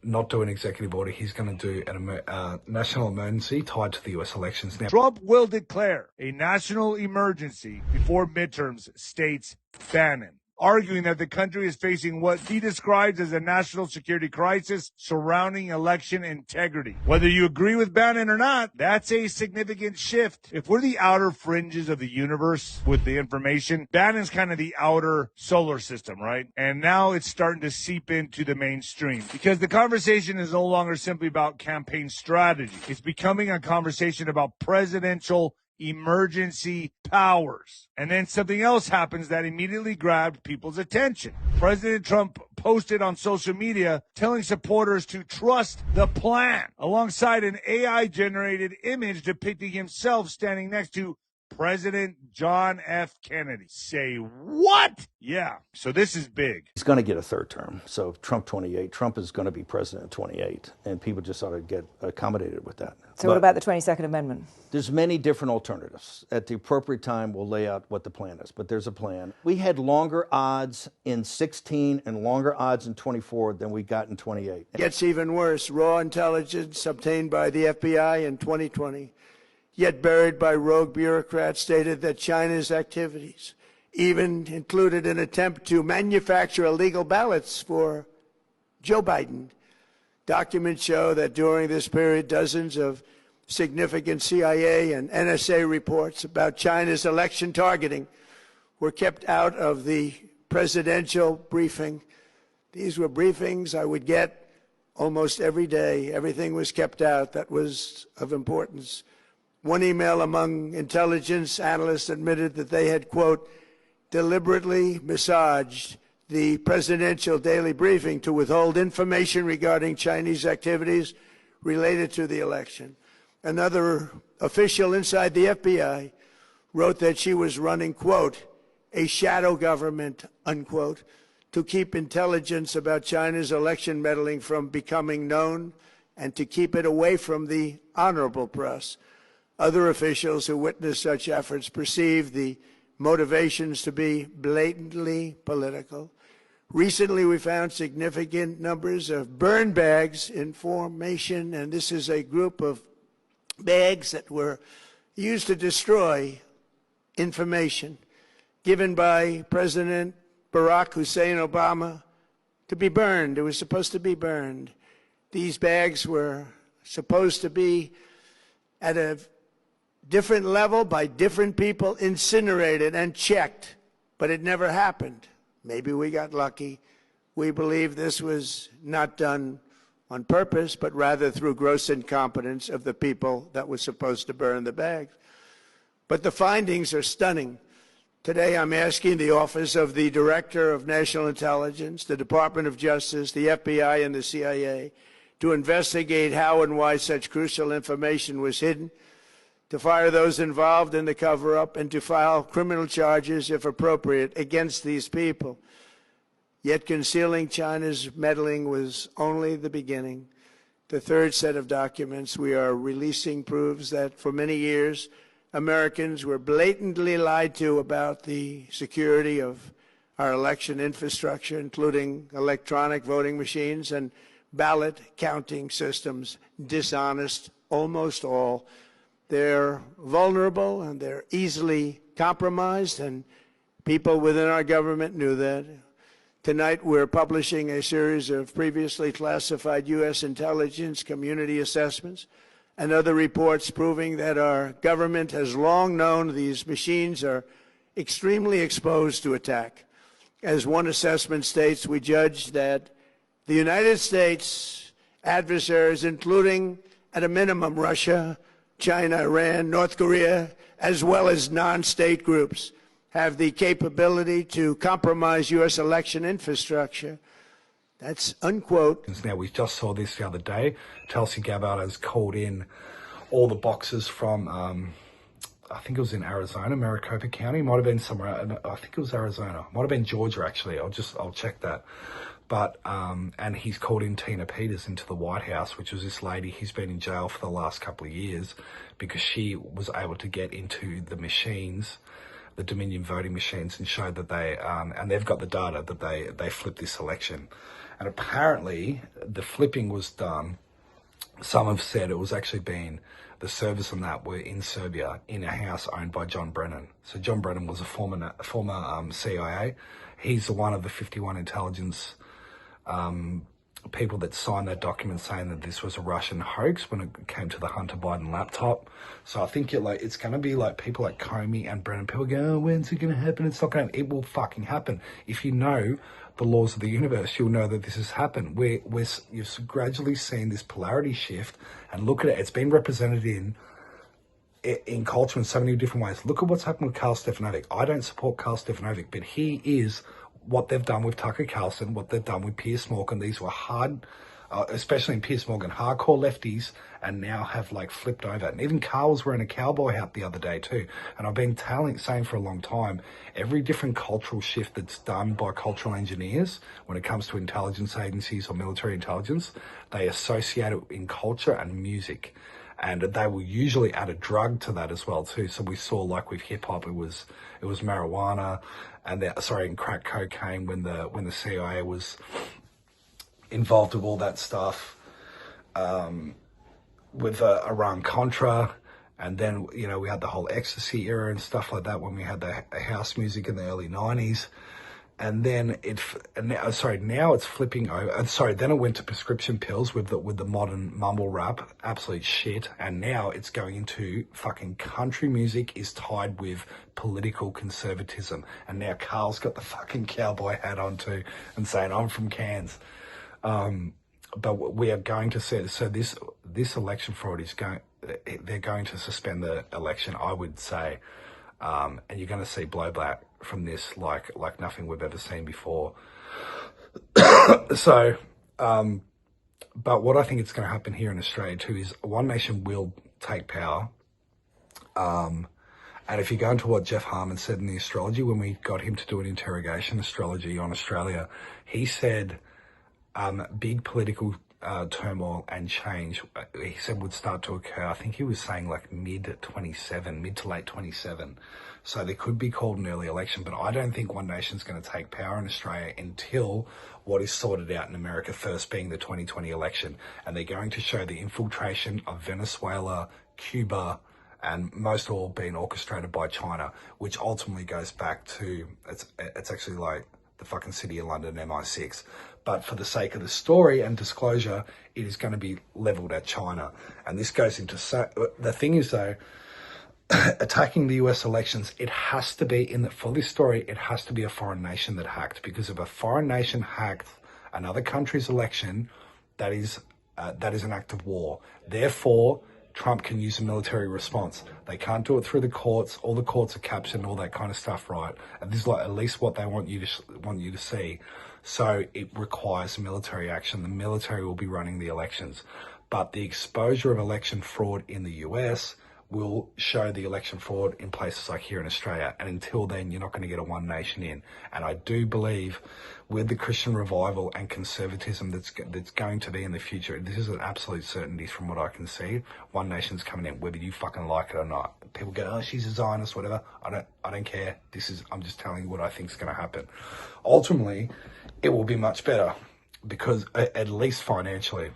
Speaker 1: not do an executive order. He's going to do a national emergency tied to the US elections. Now,
Speaker 12: Trump will declare a national emergency before midterms, states Bannon, arguing that the country is facing what he describes as a national security crisis surrounding election integrity. Whether you agree with Bannon or not, that's a significant shift. If we're the outer fringes of the universe with the information, Bannon's kind of the outer solar system, right? And now it's starting to seep into the mainstream because the conversation is no longer simply about campaign strategy. It's becoming a conversation about presidential emergency powers. And then something else happens that immediately grabbed people's attention. President Trump posted on social media telling supporters to trust the plan, alongside an AI-generated image depicting himself standing next to President John F. Kennedy. Say what? Yeah, so this is big.
Speaker 18: He's going to get a third term. So Trump 28, Trump is going to be president 28, and people just ought to get accommodated with that.
Speaker 19: So what about the 22nd Amendment?
Speaker 18: There's many different alternatives. At the appropriate time, we'll lay out what the plan is, but there's a plan. We had longer odds in 16 and longer odds in 24 than we got in 28.
Speaker 20: Gets even worse. Raw intelligence obtained by the FBI in 2020, yet buried by rogue bureaucrats, stated that China's activities even included an attempt to manufacture illegal ballots for Joe Biden. Documents show that during this period, dozens of significant CIA and NSA reports about China's election targeting were kept out of the presidential briefing. These were briefings I would get almost every day. Everything was kept out that was of importance. One email among intelligence analysts admitted that they had, quote, deliberately massaged the presidential daily briefing to withhold information regarding Chinese activities related to the election. Another official inside the FBI wrote that she was running, quote, a shadow government, unquote, to keep intelligence about China's election meddling from becoming known and to keep it away from the honorable press. Other officials who witnessed such efforts perceived the motivations to be blatantly political. Recently, we found significant numbers of burn bags in formation, and this is a group of bags that were used to destroy information given by President Barack Hussein Obama to be burned. It was supposed to be burned. These bags were supposed to be at a different level by different people, incinerated and checked, but it never happened. Maybe we got lucky. We believe this was not done on purpose, but rather through gross incompetence of the people that were supposed to burn the bags. But the findings are stunning. Today, I'm asking the Office of the Director of National Intelligence, the Department of Justice, the FBI, and the CIA to investigate how and why such crucial information was hidden, to fire those involved in the cover-up, and to file criminal charges, if appropriate, against these people. Yet concealing China's meddling was only the beginning. The third set of documents we are releasing proves that for many years, Americans were blatantly lied to about the security of our election infrastructure, including electronic voting machines and ballot counting systems, dishonest, almost all. They're vulnerable and they're easily compromised, and people within our government knew that. Tonight, we're publishing a series of previously classified U.S. intelligence community assessments and other reports proving that our government has long known these machines are extremely exposed to attack. As one assessment states, we judge that the United States adversaries, including at a minimum Russia, China, Iran, North Korea, as well as non-state groups, have the capability to compromise U.S. election infrastructure. That's unquote.
Speaker 1: Now, we just saw this the other day. Tulsi Gabbard has called in all the boxes from, I think it was in Arizona, Maricopa County. Might have been somewhere, I think it was Arizona. Might have been Georgia, actually. I'll check that. But, and he's called in Tina Peters into the White House, which was this lady who's been in jail for the last couple of years because she was able to get into the machines, the Dominion voting machines, and showed that they, and they've got the data that they flipped this election. And apparently the flipping was done. Some have said it was actually been, the servers on that were in Serbia in a house owned by John Brennan. So John Brennan was a former CIA. He's one of the 51 intelligence people that signed that document saying that this was a Russian hoax when it came to the Hunter Biden laptop. So I think it's going to be like people like Comey and Brennan. People go, oh, when's it going to happen? It's not going to. It will fucking happen. If you know the laws of the universe, you'll know that this has happened. You've gradually seen this polarity shift, and look at it. It's been represented in culture in so many different ways. Look at what's happened with Karl Stefanovic. I don't support Karl Stefanovic, but he is what they've done with Tucker Carlson, what they've done with Piers Morgan. These were hard, especially in Piers Morgan, hardcore lefties, and now have like flipped over. And even Carl was wearing a cowboy hat the other day too. And I've been saying for a long time, every different cultural shift that's done by cultural engineers when it comes to intelligence agencies or military intelligence, they associate it in culture and music. And they will usually add a drug to that as well too. So we saw, like with hip hop, it was marijuana, and and crack cocaine when the CIA was involved with all that stuff, with Iran Contra, and then we had the whole ecstasy era and stuff like that when we had the house music in the early 90s. And then now it's flipping over. Then it went to prescription pills with the modern mumble rap, absolute shit. And now it's going into fucking country music is tied with political conservatism. And now Carl's got the fucking cowboy hat on too and saying, I'm from Cairns. But we are going to see, so this election fraud they're going to suspend the election, I would say. And you're going to see blowback from this like nothing we've ever seen before. So, but what I think is going to happen here in Australia too is One Nation will take power. And if you go into what Jeff Harmon said in the astrology, when we got him to do an interrogation astrology on Australia, he said big political turmoil and change, he said, would start to occur. I think he was saying like mid to late 27. So there could be called an early election, but I don't think One Nation's going to take power in Australia until what is sorted out in America first, being the 2020 election. And they're going to show the infiltration of Venezuela, Cuba, and most all being orchestrated by China, which ultimately goes back to, it's actually like the fucking City of London MI6. But for the sake of the story and disclosure, it is going to be leveled at China. And this goes into, the thing is though, attacking the US elections, it has to be, for this story, it has to be a foreign nation that hacked, because if a foreign nation hacked another country's election, that is an act of war. Therefore, Trump can use a military response. They can't do it through the courts. All the courts are captured and all that kind of stuff, right? And this is like at least what they want you to see. So it requires military action. The military will be running the elections. But the exposure of election fraud in the US will show the election fraud in places like here in Australia. And until then, you're not going to get a One Nation in. And I do believe with the Christian revival and conservatism that's going to be in the future, this is an absolute certainty from what I can see. One Nation's coming in, whether you fucking like it or not. People go, oh, she's a Zionist, whatever. I don't care. I'm just telling you what I think is going to happen. Ultimately, it will be much better because, at least financially,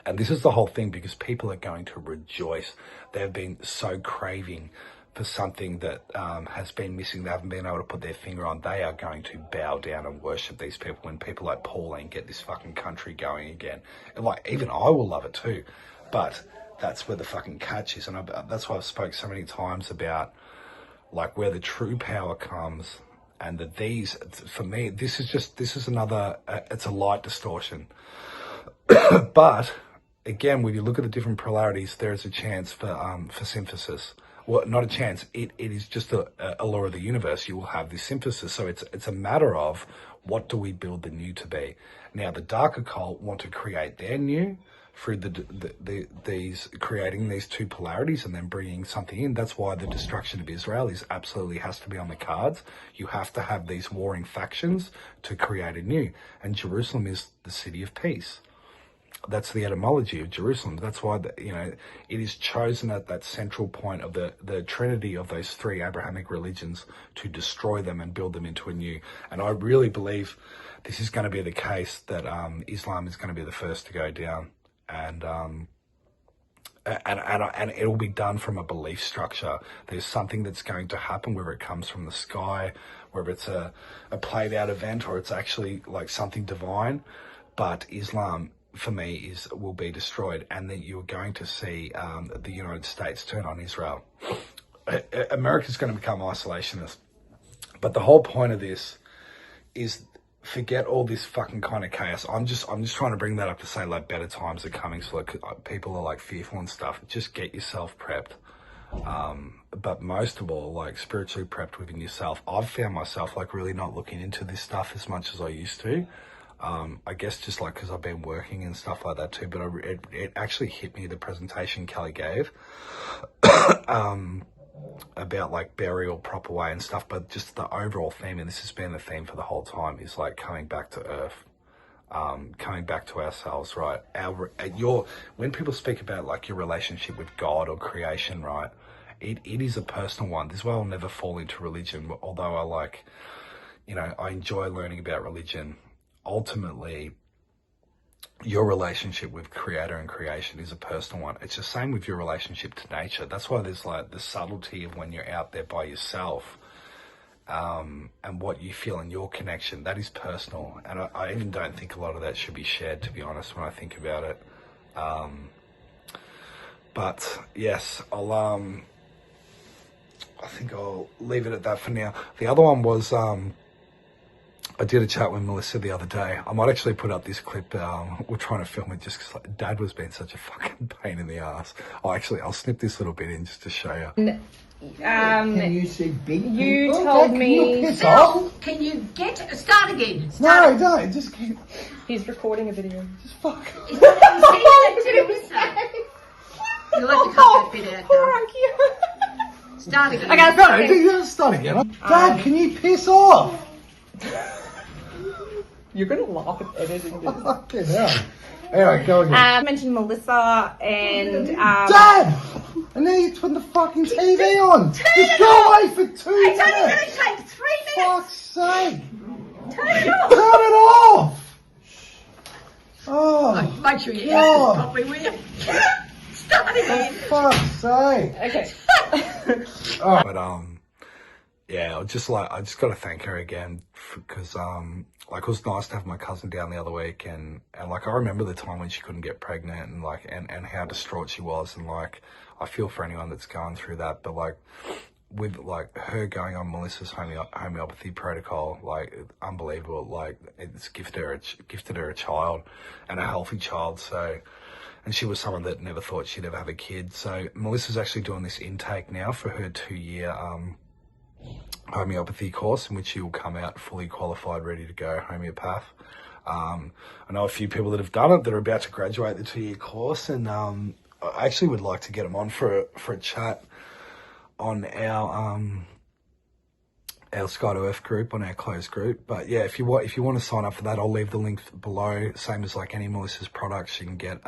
Speaker 1: And this is the whole thing, because people are going to rejoice. They've been so craving for something that has been missing. They haven't been able to put their finger on. They are going to bow down and worship these people when people like Pauline get this fucking country going again. And like, even I will love it too. But that's where the fucking catch is. And that's why I've spoke so many times about like where the true power comes, and that these, for me, this is another, it's a light distortion. But again, when you look at the different polarities, there is a chance for synthesis. Well, not a chance. It is just a law of the universe. You will have this synthesis. So it's a matter of what do we build the new to be. Now, the dark occult want to create their new through these creating these two polarities and then bringing something in. That's why the destruction of Israel is absolutely has to be on the cards. You have to have these warring factions to create a new. And Jerusalem is the city of peace. That's the etymology of Jerusalem. That's why, it is chosen at that central point of the trinity of those three Abrahamic religions to destroy them and build them into a new. And I really believe this is going to be the case, that Islam is going to be the first to go down. And it will be done from a belief structure. There's something that's going to happen, whether it comes from the sky, whether it's a played out event, or it's actually like something divine. But Islam, for me, will be destroyed, and then you're going to see the United States turn on Israel. America's going to become isolationist. But the whole point of this is, forget all this fucking kind of chaos. I'm just trying to bring that up to say, like, better times are coming. So like, people are like fearful and stuff. Just get yourself prepped. But most of all, like, spiritually prepped within yourself. I've found myself like really not looking into this stuff as much as I used to. I guess just like because I've been working and stuff like that too. But it actually hit me, the presentation Kelly gave about like burial proper way and stuff. But just the overall theme, and this has been the theme for the whole time, is like coming back to earth, coming back to ourselves, right? When people speak about like your relationship with God or creation, right? It is a personal one. This is why I'll never fall into religion, although I enjoy learning about religion. Ultimately, your relationship with creator and creation is a personal one. It's the same with your relationship to nature. That's why there's like the subtlety of when you're out there by yourself, and what you feel in your connection, that is personal. And I even don't think a lot of that should be shared, to be honest, when I think about it. But yes, I think I'll leave it at that for now. The other one was, I did a chat with Melissa the other day. I might actually put up this clip. We're trying to film it just because like, Dad was being such a fucking pain in the ass. I'll snip this little bit in just to show you.
Speaker 19: Can you see big people?
Speaker 21: You told me.
Speaker 19: Can you start again?
Speaker 21: No,
Speaker 19: don't. Just keep.
Speaker 21: He's recording a video.
Speaker 19: Just fuck.
Speaker 21: You'll
Speaker 19: have to cut that bit out.
Speaker 21: Poor you.
Speaker 19: Start again.
Speaker 21: Okay,
Speaker 19: No, you gotta start again. Dad, can you piss off?
Speaker 21: You're gonna laugh at editing this.
Speaker 19: Fucking hell. Anyway, go again.
Speaker 21: I mentioned Melissa and
Speaker 19: Dad! I need to turn the fucking TV on. Just go away for 2 minutes.
Speaker 21: It's only gonna take 3 minutes.
Speaker 19: Fuck's sake.
Speaker 21: Turn it off.
Speaker 19: Turn it off. Oh,
Speaker 21: Make sure you
Speaker 19: God.
Speaker 21: properly, will you? Start again.
Speaker 19: For fuck's sake.
Speaker 21: Okay.
Speaker 1: But yeah, I just got to thank her again, because like, it was nice to have my cousin down the other week, and like, I remember the time when she couldn't get pregnant, and like, and how distraught she was, and like, I feel for anyone that's going through that. But like, with like her going on Melissa's homeopathy protocol, like, unbelievable. Like, it's gifted her a child, and a healthy child. So, and she was someone that never thought she'd ever have a kid. So Melissa's actually doing this intake now for her 2-year homeopathy course, in which she will come out fully qualified, ready to go homeopath. I know a few people that have done it that are about to graduate the 2-year course, and I actually would like to get them on for a chat on our Sky to Earth group, on our closed group. But yeah, if you want to sign up for that, I'll leave the link below. Same as like any Melissa's products, you can get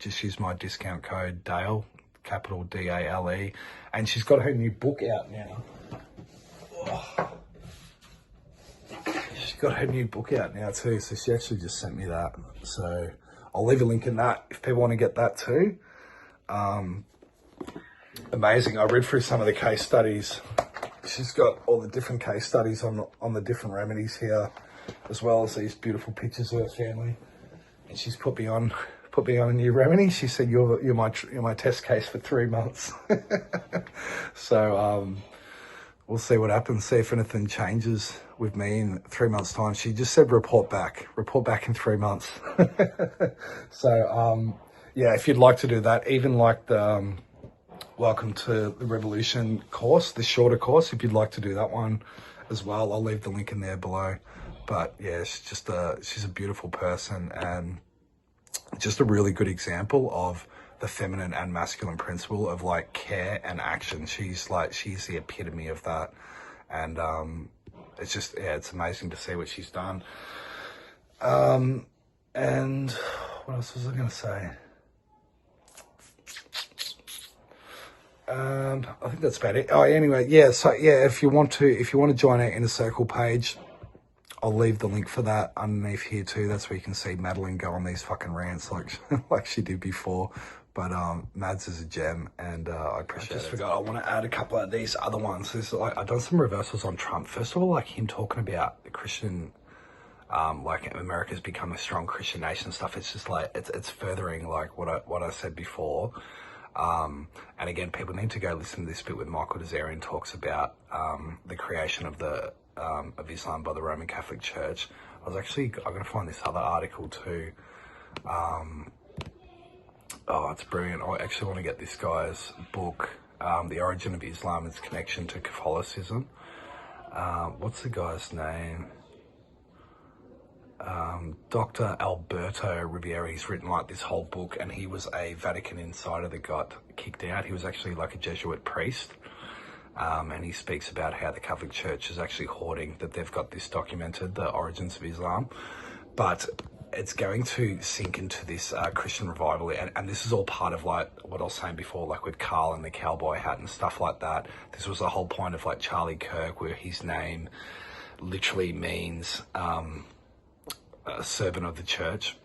Speaker 1: just use my discount code DALE, capital DALE, and she's got her new book out now. She's got her new book out now too, so she actually just sent me that. So I'll leave a link in that if people want to get that too. Amazing. I read through some of the case studies. She's got all the different case studies on the different remedies here, as well as these beautiful pictures of her family. And she's put me on a new remedy. She said, you're my test case for 3 months. So we'll see what happens, see if anything changes with me in 3 months' time. She just said report back in 3 months. So yeah, if you'd like to do that, even like the Welcome to the Revolution course, the shorter course, if you'd like to do that one as well, I'll leave the link in there below. But yeah, she's a beautiful person, and just a really good example of the feminine and masculine principle of like care and action. She's the epitome of that. And it's just, yeah, it's amazing to see what she's done. And what else was I going to say? I think that's about it. Oh, anyway, yeah. So yeah, if you want to join our Inner Circle page, I'll leave the link for that underneath here too. That's where you can see Madeline go on these fucking rants like she did before. But Mads is a gem, and I appreciate it. I just forgot, I want to add a couple of these other ones. This is like, I've done some reversals on Trump. First of all, like him talking about the Christian, like America's become a strong Christian nation and stuff. It's just like it's furthering like what I said before. And again, people need to go listen to this bit where Michael Desarian talks about the creation of Islam by the Roman Catholic Church. I'm going to find this other article too. Oh, it's brilliant. I actually want to get this guy's book, The Origin of Islam, Its Connection to Catholicism. What's the guy's name? Dr. Alberto Riviera. He's written like this whole book, and he was a Vatican insider that got kicked out. He was actually like a Jesuit priest. And he speaks about how the Catholic Church is actually hoarding, that they've got this documented, the origins of Islam. But it's going to sink into this Christian revival. And this is all part of like what I was saying before, like with Carl and the cowboy hat and stuff like that. This was the whole point of like Charlie Kirk, where his name literally means a servant of the church.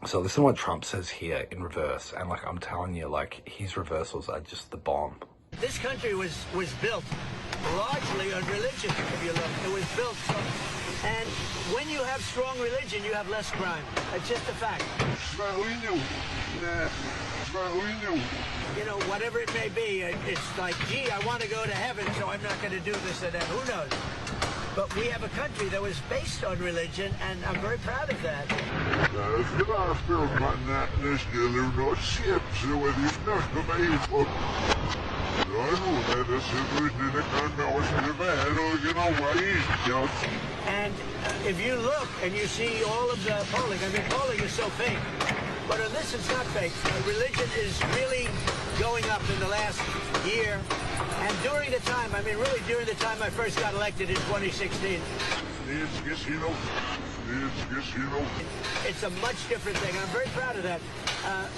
Speaker 1: So listen to what Trump says here in reverse. And like, I'm telling you, like his reversals are just the bomb.
Speaker 3: This country was built largely on religion, if you look. It was built, and when you have strong religion, you have less crime. That's just a fact. You know, whatever it may be, it's like, gee, I want to go to heaven, so I'm not going to do this or that. Who knows? But we have a country that was based on religion, and I'm very proud of that. And if you look and you see all of the polling, I mean, polling is so fake. But on this, it's not fake. Religion is really going up in the last year. And during the time, I mean, really during the time I first got elected in 2016. It's a much different thing. I'm very proud of that.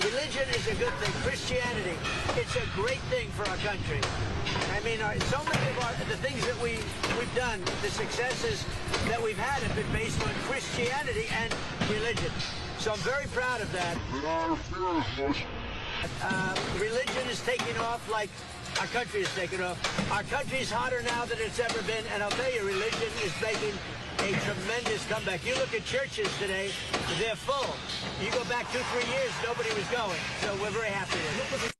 Speaker 3: Religion is a good thing. Christianity, it's a great thing for our country. I mean, so many of the things that we've done, the successes that we've had have been based on Christianity and religion. So I'm very proud of that. Religion is taking off like our country is taking off. Our country is hotter now than it's ever been, and I'll tell you, religion is making a tremendous comeback. You look at churches today, they're full. You go back 2-3 years, nobody was going. So we're very happy with it.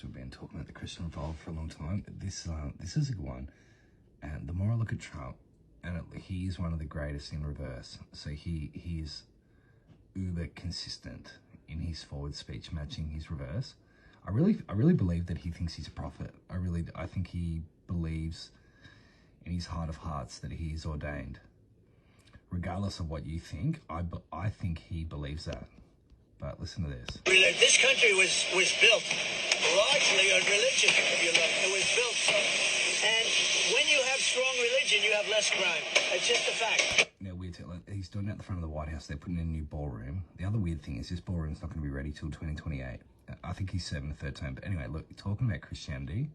Speaker 1: We've been talking about the Christian revival for a long time. This is a good one. And the more I look at Trump, and he's one of the greatest in reverse. So he's uber consistent in his forward speech matching his reverse. I really believe that he thinks he's a prophet. I think he believes in his heart of hearts that he is ordained. Regardless of what you think, I think he believes that. But listen to this.
Speaker 3: This country was built largely on religion, if you look. It was built, and when you have strong religion, you have less crime. It's just a fact.
Speaker 1: Now, he's doing it at the front of the White House. They're putting in a new ballroom. The other weird thing is this ballroom's not going to be ready till 2028. I think he's serving the third term. But anyway, look, talking about Christianity,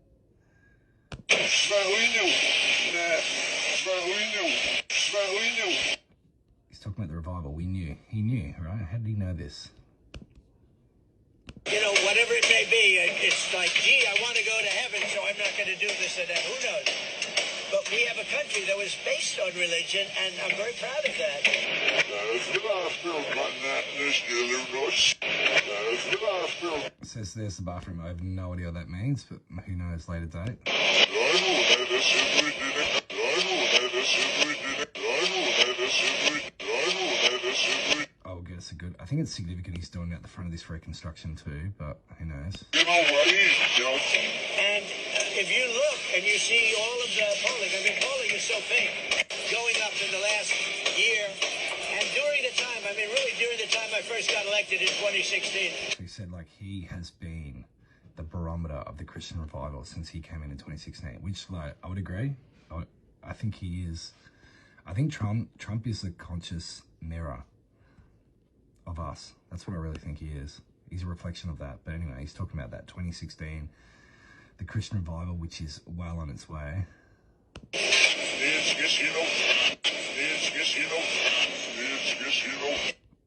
Speaker 1: He's talking about the revival. We knew. He knew, right? How did he know this?
Speaker 3: You know, whatever it may be, it's like, gee, I want to go to heaven, so I'm not going to do this or that. Who knows? But we have a country that was based on religion, and I'm very proud of that.
Speaker 1: It says there's the bathroom. I have no idea what that means, but who knows, later date. I'll guess a good. I think it's significant he's doing it at the front of this reconstruction too, but who knows?
Speaker 3: And if you look and you see all of the polling, I mean, polling is so big, going up in the last year, and during the time, I mean, really during the time I first got elected in 2016.
Speaker 1: So he said, like, he has been the barometer of the Christian revival since he came in 2016, which, like, I would agree. I think he is. I think Trump is the conscious mirror of us. That's what I really think he is. He's a reflection of that. But anyway, he's talking about that 2016, the Christian revival, which is well on its way.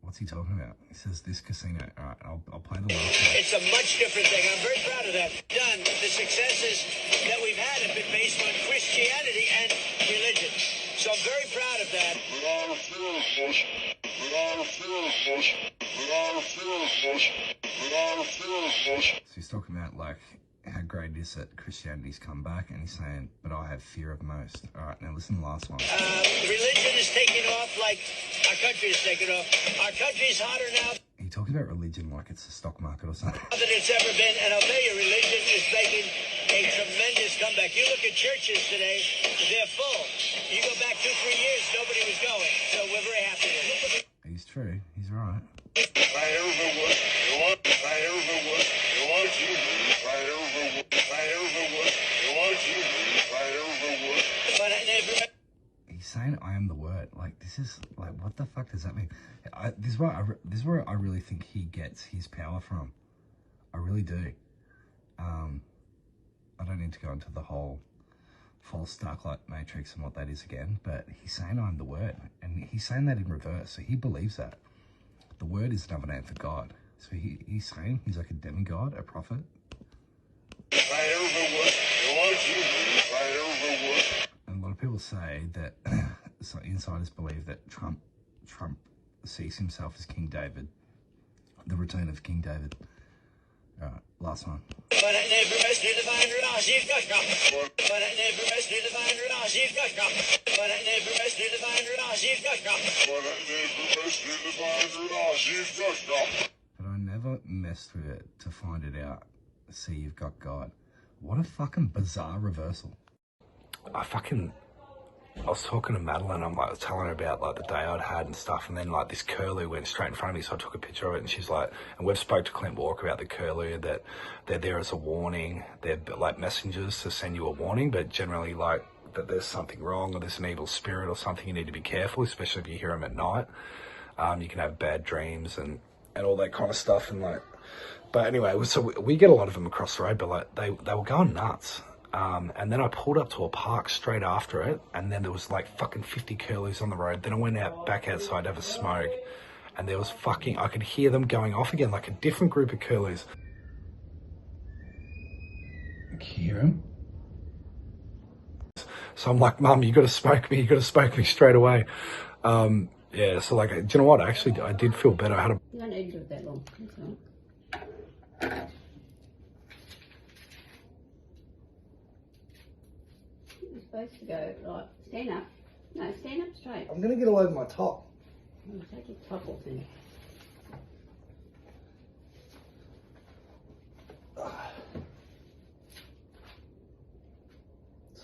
Speaker 1: What's he talking about? He says this casino. All right, I'll play the last one.
Speaker 3: It's a much different thing. I'm very proud of that. Done. The successes that we've had have been based on Christianity and religion. So I'm very proud of that.
Speaker 1: So he's talking about, like, how great it is that Christianity's come back, and he's saying, but I have fear of most. All right, now listen to the last one.
Speaker 3: Religion is taking off like our country is taking off. Our country's hotter now
Speaker 1: He talks about religion like it's a stock market or something.
Speaker 3: than it's ever been, and I'll tell you, religion is making a tremendous comeback. You look at churches today, they're full. You go back 2-3 years, nobody was going, so we're very happy with it.
Speaker 1: He's true. He's right. He's saying I am the word. Like, this is, like, what the fuck does that mean? This is where I really think he gets his power from. I really do. I don't need to go into the whole false darklight matrix and what that is again, but he's saying I'm the word, and he's saying that in reverse, so he believes that. The word is another name for God. So he's saying he's like a demigod, a prophet. And a lot of people say that so insiders believe that Trump sees himself as King David, the return of King David. All right, last one. But I never messed with it to find it out. See, you've got God. What a fucking bizarre reversal. I was talking to Madeline, I was telling her about, like, the day I'd had and stuff, and then, like, this curlew went straight in front of me, so I took a picture of it, and she's like, and we've spoke to Clint Walker about the curlew, that they're there as a warning, they're like messengers to send you a warning, but generally, like, that there's something wrong, or there's an evil spirit or something, you need to be careful, especially if you hear them at night. You can have bad dreams and all that kind of stuff, and, like, but anyway, so we get a lot of them across the road, but, like, they were going nuts. And then I pulled up to a park straight after it, and then there was like fucking 50 curlews on the road. Then I went back outside to have a smoke, and there was I could hear them going off again, like a different group of curlews. Can you hear them? So I'm like, Mum, you got to smoke me straight away. Yeah, so, like, do you know what? Actually, I did feel better. I had a...
Speaker 5: You don't need to do it that long. That's all. You're supposed to go, like, stand up. No, stand up straight.
Speaker 19: I'm going to get all over my top.
Speaker 5: Oh, take your top off then.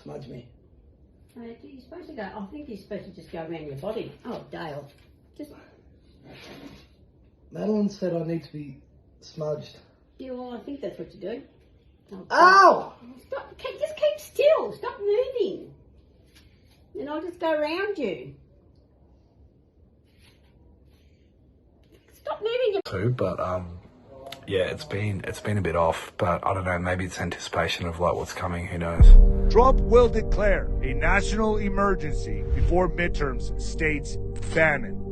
Speaker 19: Smudge me.
Speaker 5: You're supposed to go, I think you're supposed to just go around your body. Oh, Dale. Just...
Speaker 19: Madeline said I need to be smudged.
Speaker 5: Yeah, well, I think that's what you do. Oh,
Speaker 19: ow!
Speaker 5: Stop, just keep still. Stop moving. And I'll just go around you. Stop moving.
Speaker 1: Too, but yeah, it's been a bit off, but I don't know, maybe it's anticipation of like what's coming, who knows.
Speaker 12: Trump will declare a national emergency before midterms, states Bannon.